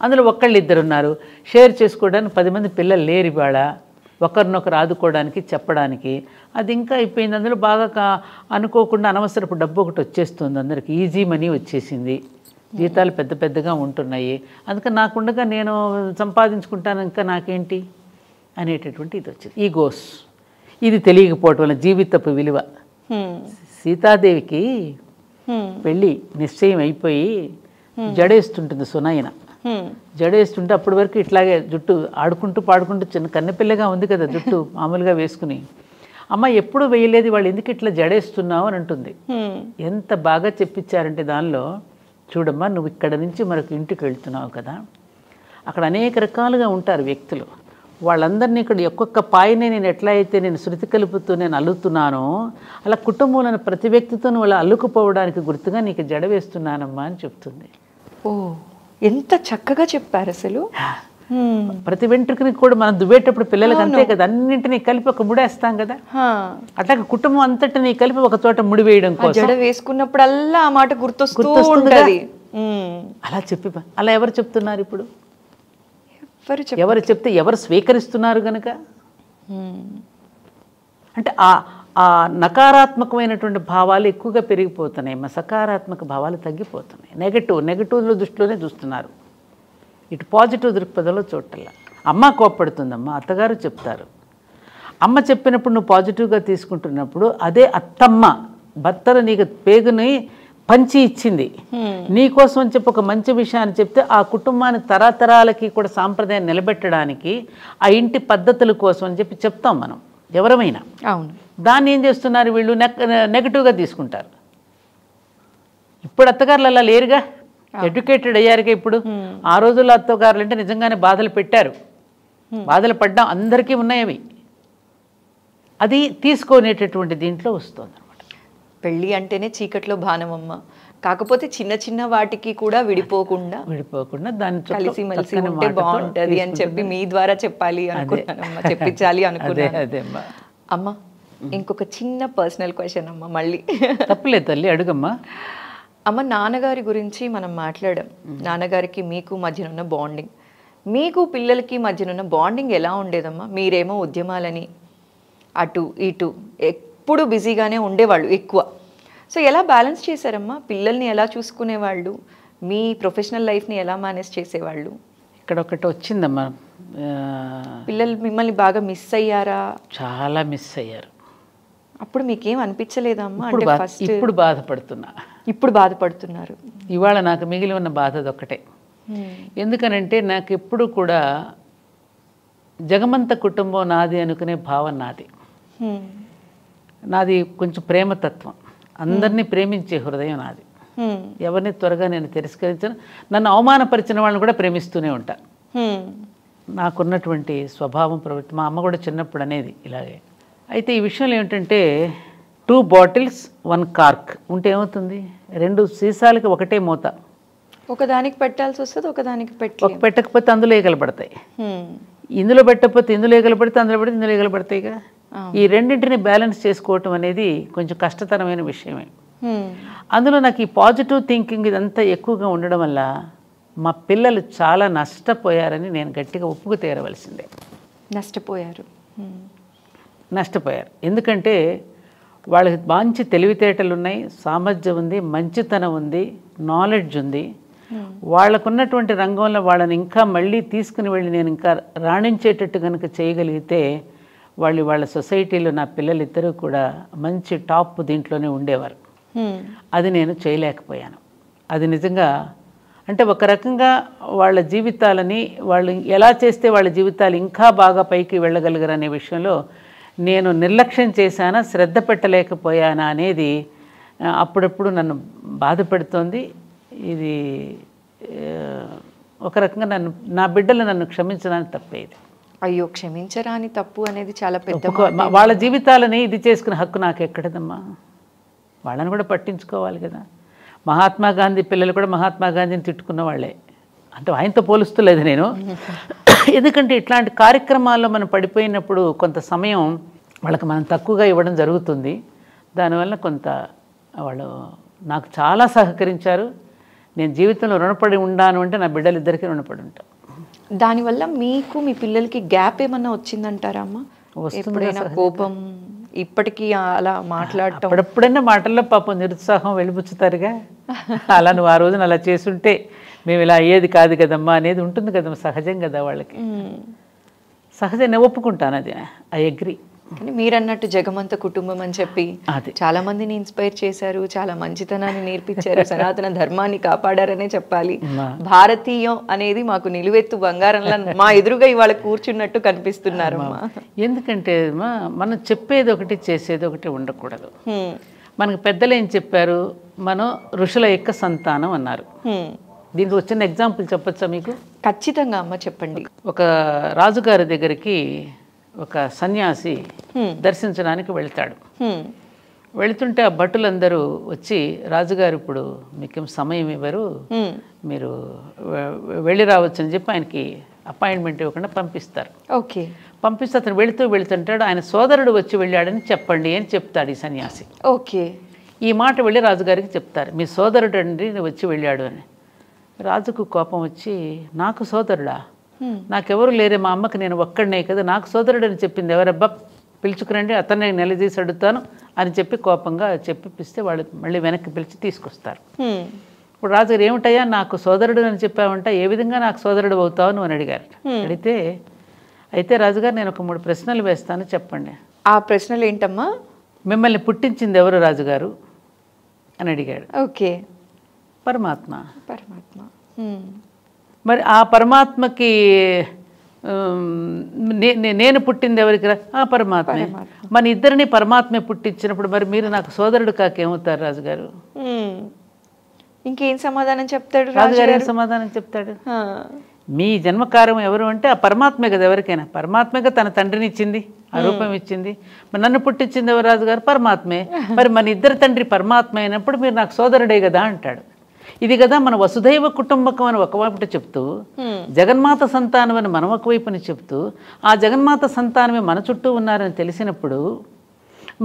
S2: అందులో ఇద్దరు ఉన్నారు, షేర్ చేసుకోవడానికి 10 మంది పిల్లలు లేరు ఇవాళ, ఒకరినొకరు ఆదుకోవడానికి చెప్పడానికి. అది ఇంకా అయిపోయింది. అందులో బాగా అనుకోకుండా అనవసరపు డబ్బు ఒకటి వచ్చేస్తుంది అందరికి, ఈజీ మనీ వచ్చేసింది, జీతాలు పెద్ద పెద్దగా ఉంటున్నాయి, అందుకని నాకుండగా నేను సంపాదించుకుంటాను ఇంకా నాకేంటి అనేటటువంటి ఇది వచ్చింది. ఈగోస్. ఇది తెలియకపోవటం వల్ల జీవితపు విలువ. సీతాదేవికి పెళ్ళి నిశ్చయం అయిపోయి జడేస్తుంటుంది సునయన. జడేస్తుంటే అప్పటి వరకు ఇట్లాగే జుట్టు ఆడుకుంటూ పాడుకుంటూ చిన్న కన్నెపిల్లగా ఉంది కదా జుట్టు మామూలుగా వేసుకుని, అమ్మ ఎప్పుడు వేయలేదు వాళ్ళు ఎందుకు ఇట్లా జడేస్తున్నావు అని అంటుంది. ఎంత బాగా చెప్పించారంటే దానిలో, చూడమ్మా నువ్వు ఇక్కడ నుంచి మరొక ఇంటికి వెళ్తున్నావు కదా, అక్కడ అనేక రకాలుగా ఉంటారు వ్యక్తులు, వాళ్ళందరినీ ఇక్కడ ఒక్కొక్క పాయనే నేను ఎట్లా అయితే నేను శృతి కలుపుతూ నేను అల్లుతున్నానో అలా కుటుంబంలోని ప్రతి వ్యక్తితో వాళ్ళు అల్లుకుపోవడానికి గుర్తుగా నీకు జడ వేస్తున్నానమ్మా అని చెప్తుంది.
S1: ఓ ఎంత చక్కగా చెప్పారు అసలు.
S2: ప్రతి వెంట్రుకని కూడా మనం దువ్వేటప్పుడు పిల్లలకి అంతే కదా, అన్నింటినీ కలిపి ఒక ముడేస్తాం కదా, అట్లాగే కుటుంబం అంతటినీ కలిపి ఒక చోట ముడి వేయడం కోసం
S1: జడ వేసుకున్నప్పుడల్లా ఆ మాట గుర్తొస్తుంది.
S2: అలా అలా ఎవరు చెప్తున్నారు ఇప్పుడు? ఎవరు చెప్తే ఎవరు స్వీకరిస్తున్నారు కనుక. అంటే ఆ నకారాత్మకమైనటువంటి భావాలు ఎక్కువగా పెరిగిపోతున్నాయి, సకారాత్మక భావాలు తగ్గిపోతున్నాయి. నెగటివ్లో దృష్టిలోనే చూస్తున్నారు, ఇటు పాజిటివ్ దృక్పథంలో చూడటల్లా. అమ్మ కోప్పడుతుందమ్మా, అత్తగారు చెప్తారు, అమ్మ చెప్పినప్పుడు నువ్వు పాజిటివ్గా తీసుకుంటున్నప్పుడు అదే అత్తమ్మ భర్తను నీకు పేగుని పంచి ఇచ్చింది నీకోసం అని చెప్పి ఒక మంచి విషయాన్ని చెప్తే ఆ కుటుంబాన్ని తరతరాలకి కూడా సాంప్రదాయం నిలబెట్టడానికి ఆ ఇంటి పద్ధతుల కోసం అని చెప్పి చెప్తాం మనం ఎవరమైనా.
S1: అవును.
S2: దాన్ని ఏం చేస్తున్నారు వీళ్ళు నెగటివ్గా తీసుకుంటారు. ఇప్పుడు అత్తగారులు అలా లేరుగా, ఎడ్యుకేటెడ్ అయ్యారుగా ఇప్పుడు. ఆ రోజుల్లో అత్తగారులు అంటే నిజంగానే బాధలు పెట్టారు, బాధలు పడ్డాం, అందరికీ ఉన్నాయి అవి. అది తీసుకునేటటువంటి దీంట్లో వస్తుంది అనమాట.
S1: పెళ్ళి అంటేనే చీకట్లో బాణమమ్మ, కాకపోతే చిన్న చిన్న వాటికి కూడా విడిపోకుండా
S2: దాన్ని
S1: కలిసి మెలిసి ఉంటే బాగుంటది అని చెప్పి మీ ద్వారా చెప్పాలి అనుకున్నానమ్మా, చెప్పించాలి అనుకున్నాను. అమ్మ ఇంకొక చిన్న పర్సనల్ క్వశ్చన్ అమ్మ, మళ్ళీ
S2: తప్పలేదు తల్లి అడుగమ్మా.
S1: అమ్మ నాన్నగారి గురించి మనం మాట్లాడాం, నాన్నగారికి మీకు మధ్యనున్న బాండింగ్, మీకు పిల్లలకి మధ్యనున్న బాండింగ్ ఎలా ఉండేదమ్మా? మీరేమో ఉద్యమాలని అటు ఇటు ఎప్పుడు బిజీగానే ఉండేవాళ్ళు ఎక్కువ. సో ఎలా బ్యాలెన్స్ చేశారమ్మా? పిల్లల్ని ఎలా చూసుకునేవాళ్ళు? మీ ప్రొఫెషనల్ లైఫ్ని ఎలా మేనేజ్ చేసేవాళ్ళు?
S2: ఇక్కడ ఒకటి వచ్చిందమ్మా,
S1: పిల్లలు మిమ్మల్ని బాగా మిస్ అయ్యారా?
S2: చాలా మిస్ అయ్యారు.
S1: అప్పుడు మీకేం అనిపించలేదమ్మా? అంటే ఫస్ట్
S2: ఇప్పుడు బాధపడుతున్నా.
S1: ఇప్పుడు బాధపడుతున్నారు.
S2: ఇవాళ నాకు మిగిలి ఉన్న బాధ అదొక్కటే. ఎందుకనంటే నాకు ఎప్పుడు కూడా జగమంత కుటుంబం నాది అనుకునే భావన నాది. నాది కొంచెం ప్రేమతత్వం, అందరినీ ప్రేమించే హృదయం నాది. ఎవరిని త్వరగా నేను తిరస్కరించను, నన్ను అవమానపరిచిన వాళ్ళని కూడా ప్రేమిస్తూనే ఉంటా. నాకున్నటువంటి స్వభావం ప్రవృత్తి. మా అమ్మ కూడా చిన్నప్పుడు అనేది ఇలాగే. అయితే ఈ విషయంలో ఏమిటంటే 2 బాటిల్స్ 1 కార్క్ ఉంటే ఏమవుతుంది? 2 సీసాలకి ఒకటే మూత.
S1: ఒకదానికి పెట్టాల్సి వస్తుంది, ఒకదానికి
S2: పెట్టకపోతే అందులో ఏగలబడతాయి. ఇందులో పెట్టకపోతే ఇందులో ఏగలబడితే, అందులో పెడితే ఇందులో ఏగలబడతాయిగా. ఈ రెండింటిని బ్యాలెన్స్ చేసుకోవటం అనేది కొంచెం కష్టతరమైన విషయమే. అందులో నాకు ఈ పాజిటివ్ థింకింగ్ ఇదంతా ఎక్కువగా ఉండడం వల్ల మా పిల్లలు చాలా నష్టపోయారని నేను గట్టిగా ఒప్పుకు తీరవలసిందే. నష్టపోయారు. ఎందుకంటే వాళ్ళకి మంచి తెలివితేటలు ఉన్నాయి, సామర్థ్యం ఉంది, మంచితనం ఉంది, నాలెడ్జ్ ఉంది. వాళ్ళకున్నటువంటి రంగంలో వాళ్ళని ఇంకా మళ్ళీ తీసుకుని వెళ్ళి నేను ఇంకా రాణించేటట్టు కనుక చేయగలిగితే వాళ్ళ సొసైటీలో నా పిల్లలిద్దరూ కూడా మంచి టాప్ దీంట్లోనే ఉండేవారు. అది నేను చేయలేకపోయాను. అది నిజంగా అంటే ఒక రకంగా వాళ్ళ జీవితాలని వాళ్ళు ఎలా చేస్తే వాళ్ళ జీవితాలు ఇంకా బాగా పైకి వెళ్ళగలిగారు అనే విషయంలో నేను నిర్లక్ష్యం చేశానా, శ్రద్ధ పెట్టలేకపోయానా అనేది అప్పుడప్పుడు నన్ను బాధ పెడుతోంది. ఇది ఒక రకంగా నా బిడ్డలు నన్ను క్షమించడానికి తప్పేది.
S1: అయ్యో, క్షమించరాని తప్పు అనేది చాలా పెద్ద.
S2: వాళ్ళ జీవితాలని ఇది చేసుకునే హక్కు నాకు ఎక్కడదమ్మా? వాళ్ళని కూడా పట్టించుకోవాలి కదా. మహాత్మా గాంధీ పిల్లలు కూడా మహాత్మా గాంధీని తిట్టుకున్న వాళ్ళే. అంటే ఆయనతో పోలుస్తలేదు నేను. ఎందుకంటే ఇట్లాంటి కార్యక్రమాల్లో మనం పడిపోయినప్పుడు కొంత సమయం వాళ్ళకి మనం తక్కువగా ఇవ్వడం జరుగుతుంది. దానివల్ల కొంత వాళ్ళు నాకు చాలా సహకరించారు. నేను జీవితంలో రుణపడి ఉండాను అంటే నా బిడ్డలిద్దరికీ రుణపడి ఉంటాను.
S1: దానివల్ల మీకు మీ పిల్లలకి గ్యాప్ ఏమన్నా వచ్చిందంటారా అమ్మ? ఎప్పుడైనా కోపం, ఇప్పటికీ అలా మాట్లాడటం?
S2: అప్పుడెప్పుడైనా మాటల్లో పాపం నిరుత్సాహం వెళ్ళిపుచ్చుతారుగా. అలా నువ్వు ఆ రోజున అలా చేసుంటే మేము ఇలా అయ్యేది కాదు కదమ్మా అనేది ఉంటుంది కదమ్మా, సహజం కదా వాళ్ళకి. సహజం, నేను ఒప్పుకుంటాను, అది ఐ అగ్రీ.
S1: కానీ మీరు అన్నట్టు జగమంత కుటుంబం అని చెప్పి చాలా మందిని ఇన్స్పైర్ చేశారు, చాలా మంచితనాన్ని నేర్పించారు, సనాతన ధర్మాన్ని కాపాడారనే చెప్పాలి. భారతీయం అనేది మాకు నిలువెత్తు బంగారంలా మా ఎదురుగా ఇవాళ కూర్చున్నట్టు కనిపిస్తున్నారు.
S2: ఎందుకంటే మనం చెప్పేది ఒకటి చేసేది ఒకటి ఉండకూడదు. మనకు పెద్దలు ఏం చెప్పారు? మనం ఋషుల యొక్క సంతానం అన్నారు. దీనికి వచ్చిన ఎగ్జాంపుల్ చెప్పచ్చా మీకు?
S1: ఖచ్చితంగా అమ్మ, చెప్పండి.
S2: ఒక రాజుగారి దగ్గరికి ఒక సన్యాసి దర్శించడానికి వెళ్తాడు. వెళుతుంటే ఆ భటులందరూ వచ్చి, రాజుగారు ఇప్పుడు మీకేం సమయం ఇవ్వరు, మీరు వెళ్ళి రావచ్చు అని చెప్పి ఆయనకి అపాయింట్మెంట్ ఇవ్వకుండా పంపిస్తారు.
S1: ఓకే.
S2: పంపిస్తే అతను వెళుతుంటాడు, ఆయన సోదరుడు వచ్చి వెళ్ళాడని చెప్పండి అని చెప్తాడు ఈ సన్యాసి.
S1: ఓకే.
S2: ఈ మాట వెళ్ళి రాజుగారికి చెప్తారు, మీ సోదరుడు అండి వచ్చి వెళ్ళాడు అని. రాజుకు కోపం వచ్చి, నాకు సోదరుడా? నాకెవరు లేరే, మా అమ్మకి నేను ఒక్కడనే కదా, నాకు సోదరుడు అని చెప్పింది ఎవరబ్బా, పిలుచుకురండి, అతన్ని నిలదీసి అడుగుతాను అని చెప్పి కోపంగా చెప్పిస్తే వాళ్ళు మళ్ళీ వెనక్కి పిలిచి తీసుకొస్తారు. ఇప్పుడు రాజుగారు, ఏమిటయ్యా నాకు సోదరుడు అని చెప్పావంట, ఏ విధంగా నాకు సోదరుడు అవుతావు అని అడిగారు. అడిగితే అయితే రాజుగారు నేను ఒక 3 ప్రశ్నలు వేస్తాను, చెప్పండి.
S1: ఆ ప్రశ్నలు ఏంటమ్మా?
S2: మిమ్మల్ని పుట్టించింది ఎవరు రాజుగారు అని అడిగాడు.
S1: ఓకే.
S2: పరమాత్మ.
S1: పరమాత్మ.
S2: మరి ఆ పరమాత్మకి నేను పుట్టింది ఎవరికి? ఆ పరమాత్మే. మన ఇద్దరిని పరమాత్మే పుట్టించినప్పుడు మరి మీరు నాకు సోదరుడు కాకేమవుతారు రాజుగారు?
S1: ఇంకేం సమాధానం చెప్తాడు
S2: రాజుగారు? ఏం సమాధానం చెప్తాడు? మీ జన్మకారం ఎవరు అంటే ఆ పరమాత్మే కదా, ఎవరికైనా పరమాత్మగా తన తండ్రిని ఇచ్చింది, ఆ రూపం ఇచ్చింది. మరి నన్ను పుట్టించింది ఎవరు రాజుగారు? పరమాత్మే. మరి మన ఇద్దరు తండ్రి పరమాత్మ అయినప్పుడు మీరు నాకు సోదరుడే కదా అంటాడు. ఇది కదా మన వసుధైవ కుటుంబకం అని ఒకవైపు చెప్తూ, జగన్మాత సంతానం అని మనం ఒకవైపుని చెప్తూ, ఆ జగన్మాత సంతానమే మన చుట్టూ ఉన్నారని తెలిసినప్పుడు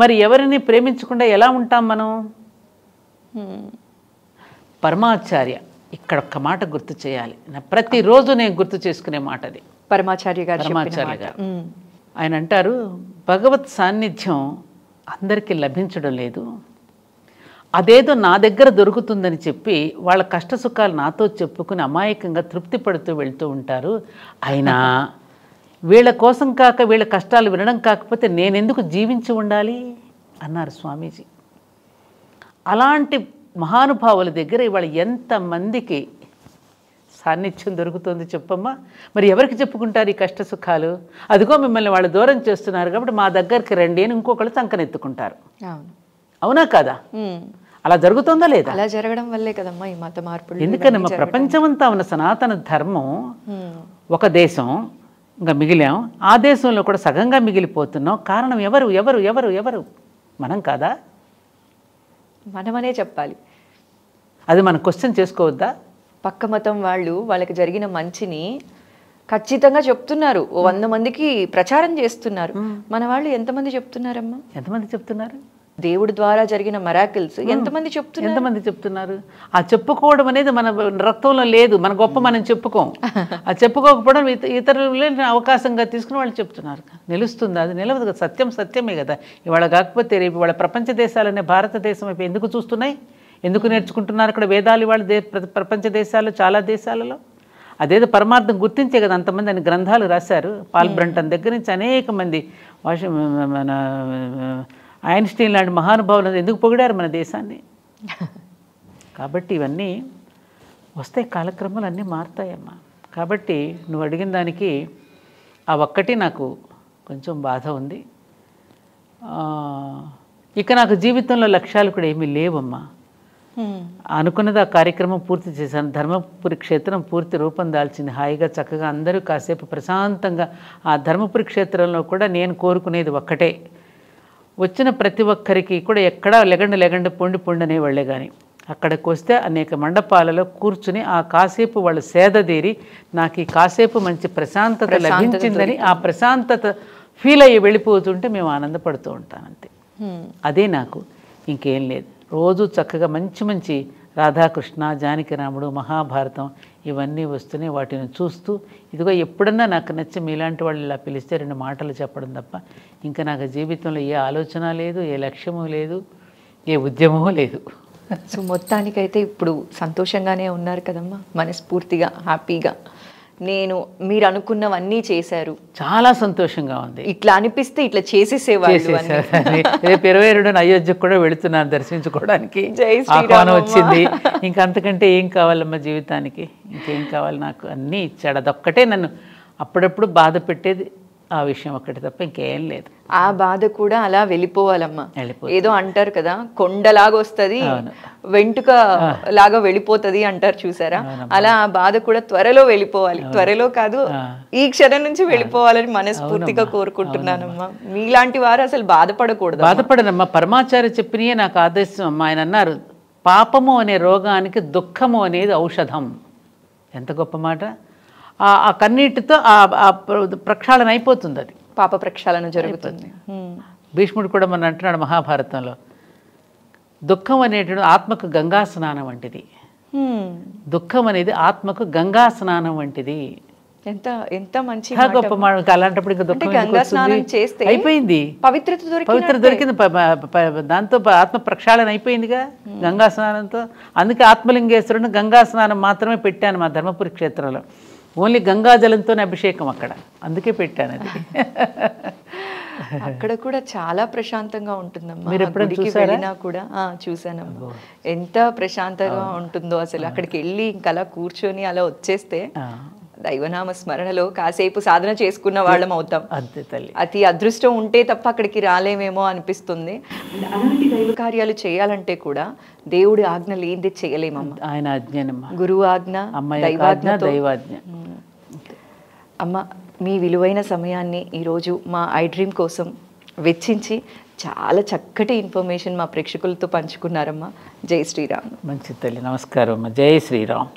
S2: మరి ఎవరిని ప్రేమించకుండా ఎలా ఉంటాం మనం? పరమాచార్య ఇక్కడ ఒక్క మాట గుర్తు చేయాలి, ప్రతిరోజు నేను గుర్తు చేసుకునే మాట అది.
S1: పరమాచార్య గారు
S2: ఆయన అంటారు, భగవత్ సాన్నిధ్యం అందరికీ లభించడం లేదు, అదేదో నా దగ్గర దొరుకుతుందని చెప్పి వాళ్ళ కష్ట సుఖాలు నాతో చెప్పుకుని అమాయకంగా తృప్తి పడుతూ వెళ్తూ ఉంటారు. అయినా వీళ్ళ కోసం కాక వీళ్ళ కష్టాలు వినడం కాకపోతే నేనెందుకు జీవించి ఉండాలి అన్నారు స్వామీజీ. అలాంటి మహానుభావుల దగ్గర ఇవాళ ఎంతమందికి సాన్నిధ్యం దొరుకుతుంది చెప్పమ్మా? మరి ఎవరికి చెప్పుకుంటారు ఈ కష్ట సుఖాలు? అదిగో మిమ్మల్ని వాళ్ళు దూరం చేస్తున్నారు కాబట్టి మా దగ్గరికి రండి అని ఇంకొకళ్ళు సంకనెత్తుకుంటారు. అవునా కదా? అలా జరుగుతుందా లేదా?
S1: అలా జరగడం వల్లే కదమ్మా ఈ మత మార్పులు.
S2: ఎందుకని మా ప్రపంచమంతా ఉన్న సనాతన ధర్మం ఒక దేశం ఇంకా మిగిలాం, ఆ దేశంలో కూడా సగంగా మిగిలిపోతున్నాం. కారణం ఎవరు ఎవరు ఎవరు ఎవరు? మనం కాదా?
S1: మనమనే చెప్పాలి.
S2: అది మనం క్వశ్చన్ చేసుకోవద్దా?
S1: పక్క మతం వాళ్ళు వాళ్ళకి జరిగిన మంచిని ఖచ్చితంగా చెప్తున్నారు, 100 మందికి ప్రచారం చేస్తున్నారు. మన వాళ్ళు ఎంతమంది చెప్తున్నారమ్మా?
S2: ఎంతమంది చెప్తున్నారు?
S1: దేవుడి ద్వారా జరిగిన మిరాకిల్స్ ఎంతమంది
S2: చెప్తున్నారు? ఆ చెప్పుకోవడం అనేది మన రక్తంలో లేదు, మన గొప్ప మనం చెప్పుకోం. ఆ చెప్పుకోకపోవడం ఇతరులని అవకాశంగా తీసుకుని వాళ్ళు చెప్తున్నారు. నిలుస్తుంది? అది నిలవదు కదా. సత్యం సత్యమే కదా. ఇవాళ కాకపోతే రేపు ఇవాళ ప్రపంచ దేశాలనే భారతదేశం వైపు ఎందుకు చూస్తున్నాయి, ఎందుకు నేర్చుకుంటున్నారు? అక్కడ వేదాలు ఇవాళ ప్రపంచ దేశాల్లో చాలా దేశాలలో అదేదో పరమార్థం గుర్తించే కదా అంతమంది అని గ్రంథాలు రాశారు. పాల్ బ్రంటన్ దగ్గర నుంచి అనేక మంది, మన ఐన్స్టీన్ లాంటి మహానుభావులు ఎందుకు పొగిడారు మన దేశాన్ని? కాబట్టి ఇవన్నీ వస్తాయి, కాలక్రమాలు అన్నీ మారుతాయమ్మా. కాబట్టి నువ్వు అడిగిన దానికి ఆ ఒక్కటి నాకు కొంచెం బాధ ఉంది. ఇక నాకు జీవితంలో లక్ష్యాలు కూడా ఏమీ లేవమ్మా. అనుకున్నది ఆ కార్యక్రమం పూర్తి చేశాను. ధర్మపురి క్షేత్రం పూర్తి రూపం దాల్చింది. హాయిగా చక్కగా అందరూ కాసేపు ప్రశాంతంగా ఆ ధర్మపురి క్షేత్రంలో కూడా నేను కోరుకునేది ఒక్కటే, వచ్చిన ప్రతి ఒక్కరికి కూడా ఎక్కడా లెగండి పొండి అనేవాళ్లే. కానీ అక్కడికి వస్తే అనేక మండపాలలో కూర్చుని ఆ కాసేపు వాళ్ళు సేదతీరి నాకు ఈ కాసేపు మంచి ప్రశాంతత లభించిందని ఆ ప్రశాంతత ఫీల్ అయ్యి వెళ్ళిపోతుంటే మేము ఆనందపడుతూ ఉంటాం అంతే. అదే నాకు, ఇంకేం లేదు. రోజు చక్కగా మంచి మంచి రాధాకృష్ణ, జానకిరాముడు, మహాభారతం ఇవన్నీ వస్తూనే వాటిని చూస్తూ, ఇదిగో ఎప్పుడన్నా నాకు నచ్చి మీలాంటి వాళ్ళు ఇలా పిలిస్తే 2 మాటలు చెప్పడం తప్ప ఇంకా నాకు జీవితంలో ఏ ఆలోచన లేదు, ఏ లక్ష్యము లేదు, ఏ ఉద్యమము లేదు.
S1: సో మొత్తానికైతే ఇప్పుడు సంతోషంగానే ఉన్నారు కదమ్మా, మనస్ఫూర్తిగా హ్యాపీగా? మీరు అనుకున్నవన్నీ చేశారు, చాలా సంతోషంగా ఉంది. ఇట్లా అనిపిస్తే ఇట్లా చేసేసేవాళ్ళు.
S2: రేపు 22న అయోధ్యకు కూడా వెళుతున్నాను దర్శించుకోవడానికి, ఆహ్వానం వచ్చింది. ఇంకా అంతకంటే ఏం కావాలమ్మా జీవితానికి? ఇంకేం కావాలి? నాకు అన్నీ ఇచ్చాడు. అదొక్కటే నన్ను అప్పుడప్పుడు బాధ పెట్టేది, ఆ విషయం ఒక్కటి తప్ప ఇంకేం లేదు.
S1: ఆ బాధ కూడా అలా వెళ్ళిపోవాలమ్మా. ఏదో అంటారు కదా, కొండలాగా వస్తుంది వెంటుక లాగా వెళ్ళిపోతుంది అంటారు చూసారా, అలా ఆ బాధ కూడా త్వరలో వెళ్ళిపోవాలి. త్వరలో కాదు, ఈ క్షణం నుంచి వెళ్ళిపోవాలని మనస్ఫూర్తిగా కోరుకుంటున్నానమ్మా. మీలాంటి వారు అసలు బాధపడకూడదు.
S2: బాధపడనమ్మా. పరమాచార్య చెప్పినయే నాకు ఆదేశం అమ్మా. ఆయన అన్నారు, పాపము అనే రోగానికి దుఃఖము అనేది ఔషధం. ఎంత గొప్ప మాట. ఆ కన్నీటితో ఆ ప్రక్షాళన అయిపోతుంది, అది
S1: పాప ప్రక్షాళన జరుగుతుంది.
S2: భీష్ముడు కూడా మన అంటున్నాడు మహాభారతంలో, దుఃఖం అనేటువంటి ఆత్మకు గంగా స్నానం వంటిది. దుఃఖం అనేది ఆత్మకు గంగా స్నానం వంటిది.
S1: ఎంత ఎంత మంచి
S2: గొప్ప మాట. అలాంటప్పుడు ఇంకా దుఃఖం
S1: గంగా స్నానం చేస్తే
S2: అయిపోయింది, పవిత్రత దొరికింది, దాంతో ఆత్మ ప్రక్షాళన అయిపోయిందిగా గంగా స్నానంతో. అందుకే ఆత్మలింగేశ్వరుని గంగా స్నానం మాత్రమే పెట్టాను మా ధర్మపురి క్షేత్రంలో. ఓన్లీ గంగాజలంతోనే అభిషేకం అక్కడ, అందుకే పెట్టాను అది.
S1: అక్కడ కూడా చాలా ప్రశాంతంగా ఉంటుందమ్మా.
S2: మీరు ఎప్పుడైనా
S1: గుడికి
S2: చూసారా?
S1: వెళ్ళినా కూడా చూసానమ్మా. ఎంత ప్రశాంతంగా ఉంటుందో అసలు. అక్కడికి వెళ్ళి ఇంకా అలా కూర్చొని అలా వచ్చేస్తే దైవనామ స్మరణలో కాసేపు సాధన చేసుకున్న వాళ్ళం అవుతాం.
S2: అంతే తల్లి.
S1: అతి అదృష్టం ఉంటే తప్ప అక్కడికి రాలేమేమో అనిపిస్తుంది. అలాంటి దైవ కార్యాలు చేయాలంటే కూడా దేవుడి ఆజ్ఞ లేనిదే చేయలేమమ్మా.
S2: ఆయన ఆజ్ఞనమ్మా,
S1: గురువు ఆజ్ఞ,
S2: దైవాజ్ఞ.
S1: అమ్మ, మీ విలువైన సమయాన్ని ఈరోజు మా ఐ డ్రీమ్ కోసం వెచ్చించి చాలా చక్కటి ఇన్ఫర్మేషన్ మా ప్రేక్షకులతో పంచుకున్నారమ్మా. జై శ్రీరామ్.
S2: మంచి తల్లి, నమస్కారం అమ్మ. జై శ్రీరామ్.